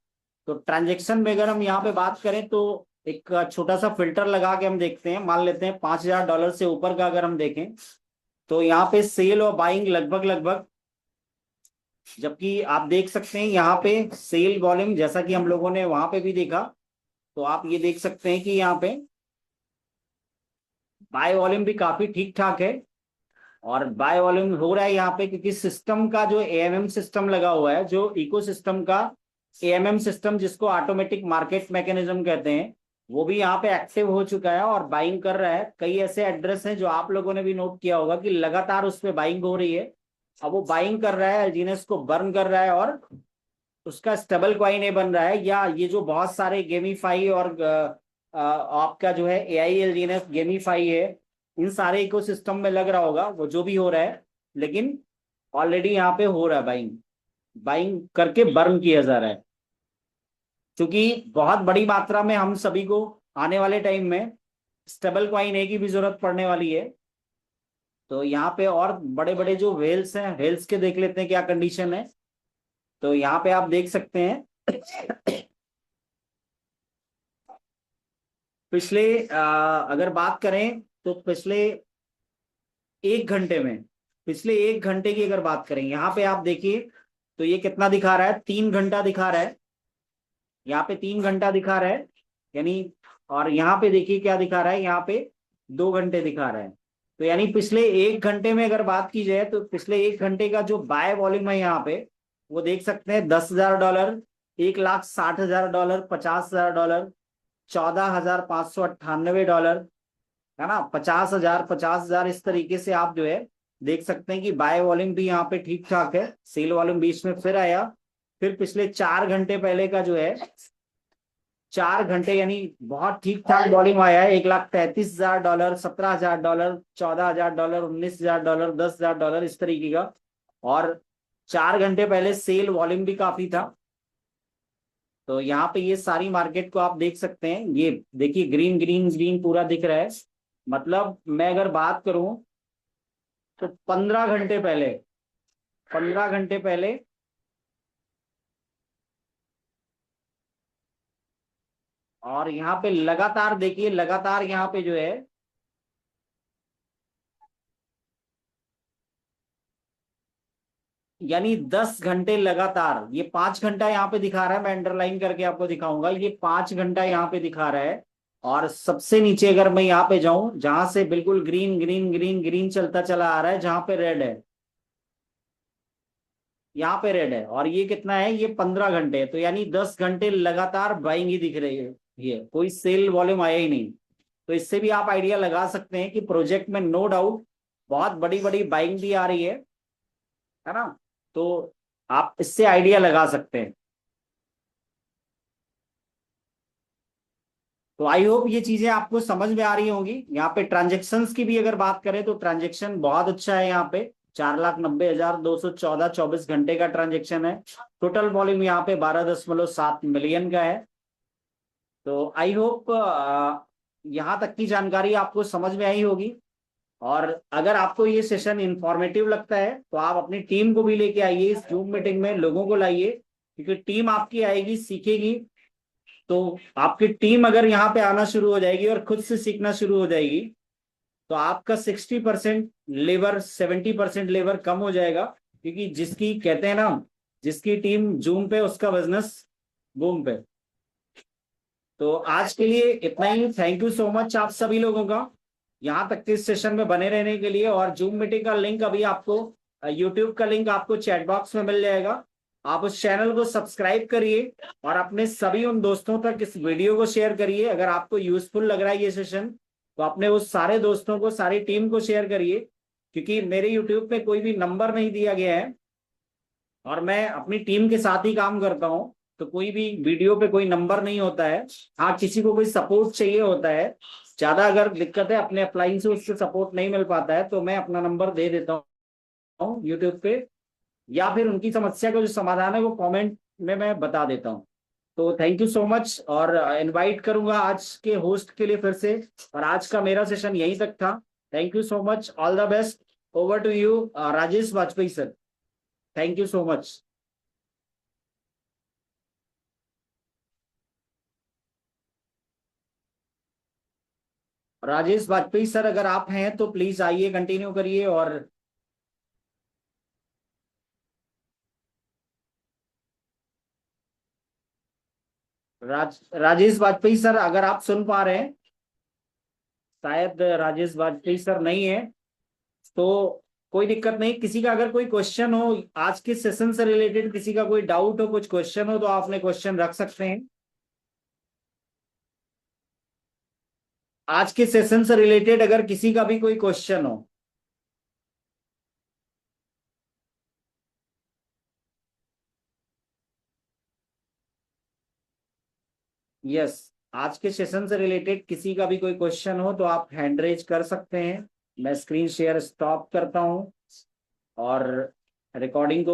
तो ट्रांजेक्शन में अगर हम यहाँ पे बात करें तो एक छोटा सा फिल्टर लगा के हम देखते हैं, मान लेते हैं $5,000 से ऊपर का अगर हम देखें तो यहाँ पे सेल और बाइंग लगभग लगभग, जबकि आप देख सकते हैं यहाँ पे सेल वॉल्यूम जैसा कि हम लोगों ने वहां पे भी देखा, तो आप ये देख सकते हैं कि यहाँ पे बाय वॉल्यूम भी काफी ठीक ठाक है। और बाय वॉल्यूम हो रहा है यहाँ पे क्योंकि सिस्टम का जो एएमएम सिस्टम लगा हुआ है, जो इकोसिस्टम का एएमएम सिस्टम जिसको ऑटोमेटिक मार्केट मैकेनिज्म कहते हैं, वो भी यहाँ पे एक्टिव हो चुका है और बाइंग कर रहा है। कई ऐसे एड्रेस हैं जो आप लोगों ने भी नोट किया होगा कि लगातार उस पर बाइंग हो रही है। अब वो बाइंग कर रहा है, एलजीएनएस को बर्न कर रहा है और उसका स्टेबल कॉइन नहीं बन रहा है। या ये जो बहुत सारे गेमीफाई और आपका जो है एआई एलजीएनएस गेमीफाई है, इन सारे इकोसिस्टम में लग रहा होगा वो जो भी हो रहा है, लेकिन ऑलरेडी यहाँ पे हो रहा है बाइंग, बाइंग करके बर्न किया जा रहा है। क्योंकि बहुत बड़ी मात्रा में हम सभी को आने वाले टाइम में स्टेबल कॉइन ए की भी जरूरत पड़ने वाली है। तो यहाँ पे और बड़े बड़े जो वेल्स हैं, वेल्स के देख लेते हैं क्या कंडीशन है। तो यहाँ पे आप देख सकते हैं पिछले अगर बात करें तो पिछले एक घंटे की अगर बात करें, यहाँ पे आप देखिए तो ये कितना दिखा रहा है, 3 घंटा दिखा रहा है। यहाँ पे 3 घंटा दिखा रहा है यानी, और यहाँ पे देखिए क्या दिखा रहा है, यहाँ पे 2 घंटे दिखा रहा है। तो यानी पिछले एक घंटे में अगर बात की जाए तो पिछले एक घंटे का जो बाय वॉल्यूम है यहाँ पे, वो देख सकते हैं $10,000, $1,60,000, $50,000, $14,598, है ना, 50,000, 50,000, इस तरीके से आप जो है देख सकते हैं कि बाय वॉल्यूम भी यहाँ पे ठीक ठाक है। सेल वॉल्यूम बीच में फिर आया, फिर पिछले 4 घंटे पहले का जो है 4 घंटे यानी बहुत ठीक ठाक वॉल्यूम आया है। $1,33,000, $17,000, $14,000, $19,000, $10,000, इस तरीके का। और 4 घंटे पहले सेल वॉल्यूम भी काफी था। तो यहाँ पे ये सारी मार्केट को आप देख सकते हैं, ये देखिए ग्रीन ग्रीन ग्रीन पूरा दिख रहा है। मतलब मैं अगर बात करूं तो 15 घंटे पहले और यहाँ पे लगातार देखिए, लगातार यहाँ पे जो है यानी 10 घंटे लगातार, ये 5 घंटा यहाँ पे दिखा रहा है, मैं अंडरलाइन करके आपको दिखाऊंगा, ये 5 घंटा यहाँ पे दिखा रहा है। और सबसे नीचे अगर मैं यहाँ पे जाऊं, जहां से बिल्कुल ग्रीन ग्रीन ग्रीन ग्रीन चलता चला आ रहा है, जहां पे रेड है, यहाँ पे रेड है, और ये कितना है, ये 15 घंटे है। तो यानी 10 घंटे लगातार बाइंग ही दिख रही है, ये कोई सेल वॉल्यूम आया ही नहीं। तो इससे भी आप आइडिया लगा सकते हैं कि प्रोजेक्ट में नो डाउट बहुत बड़ी बड़ी बाइंग भी आ रही है ना। तो आप इससे आइडिया लगा सकते हैं। तो आई होप ये चीजें आपको समझ में आ रही होंगी। यहाँ पे ट्रांजेक्शन्स की भी अगर बात करें तो ट्रांजेक्शन बहुत अच्छा है यहाँ पे, 4,90,214 24 घंटे का ट्रांजेक्शन है। टोटल वॉल्यूम यहाँ पे 12.7 मिलियन का है। तो आई होप यहाँ तक की जानकारी आपको समझ में आई होगी। और अगर आपको ये सेशन इंफॉर्मेटिव लगता है तो आप अपनी टीम को भी लेके आइए, इस जूम मीटिंग में लोगों को लाइए, क्योंकि टीम आपकी आएगी, सीखेगी। तो आपकी टीम अगर यहाँ पे आना शुरू हो जाएगी और खुद से सीखना शुरू हो जाएगी, तो आपका 60% लेबर, 70% लेबर कम हो जाएगा। क्योंकि जिसकी कहते हैं ना, जिसकी टीम जूम पे उसका बिजनेस बूम पे। तो आज के लिए इतना ही। थैंक यू सो मच आप सभी लोगों का यहाँ तक के इस सेशन में बने रहने के लिए। और जूम मीटिंग का लिंक अभी आपको, यूट्यूब का लिंक आपको चैट बॉक्स में मिल जाएगा। आप उस चैनल को सब्सक्राइब करिए और अपने सभी उन दोस्तों तक इस वीडियो को शेयर करिए। अगर आपको यूजफुल लग रहा है ये सेशन, तो अपने उस सारे दोस्तों को, सारी टीम को शेयर करिए। क्योंकि मेरे यूट्यूब पे कोई भी नंबर नहीं दिया गया है और मैं अपनी टीम के साथ ही काम करता हूँ, तो कोई भी वीडियो पे कोई नंबर नहीं होता है। हाँ, किसी को कोई सपोर्ट चाहिए होता है, ज्यादा अगर दिक्कत है अपने अपलाइन से, उससे सपोर्ट नहीं मिल पाता है, तो मैं अपना नंबर दे देता हूँ यूट्यूब पे, या फिर उनकी समस्या का जो समाधान है वो कमेंट में मैं बता देता हूँ। तो थैंक यू सो मच। और इनवाइट करूंगा आज के होस्ट के लिए फिर से। और आज का मेरा सेशन यहीं तक था। Thank you so much, all the best. Over to you Rajesh Vajpayee sir. Thank you so much. Rajesh Vajpayee sir अगर आप हैं तो प्लीज आइए, कंटिन्यू करिए। और राजेश वाजपेयी सर अगर आप सुन पा रहे हैं, शायद राजेश वाजपेयी सर नहीं है, तो कोई दिक्कत नहीं। किसी का अगर कोई क्वेश्चन हो आज के सेशन से रिलेटेड, किसी का कोई डाउट हो, कुछ क्वेश्चन हो, तो आप अपने क्वेश्चन रख सकते हैं आज के सेशन से रिलेटेड, अगर किसी का भी कोई क्वेश्चन हो। यस, आज के सेशन से रिलेटेड किसी का भी कोई क्वेश्चन हो तो आप हैंड रेज कर सकते हैं। मैं स्क्रीन शेयर स्टॉप करता हूं और रिकॉर्डिंग को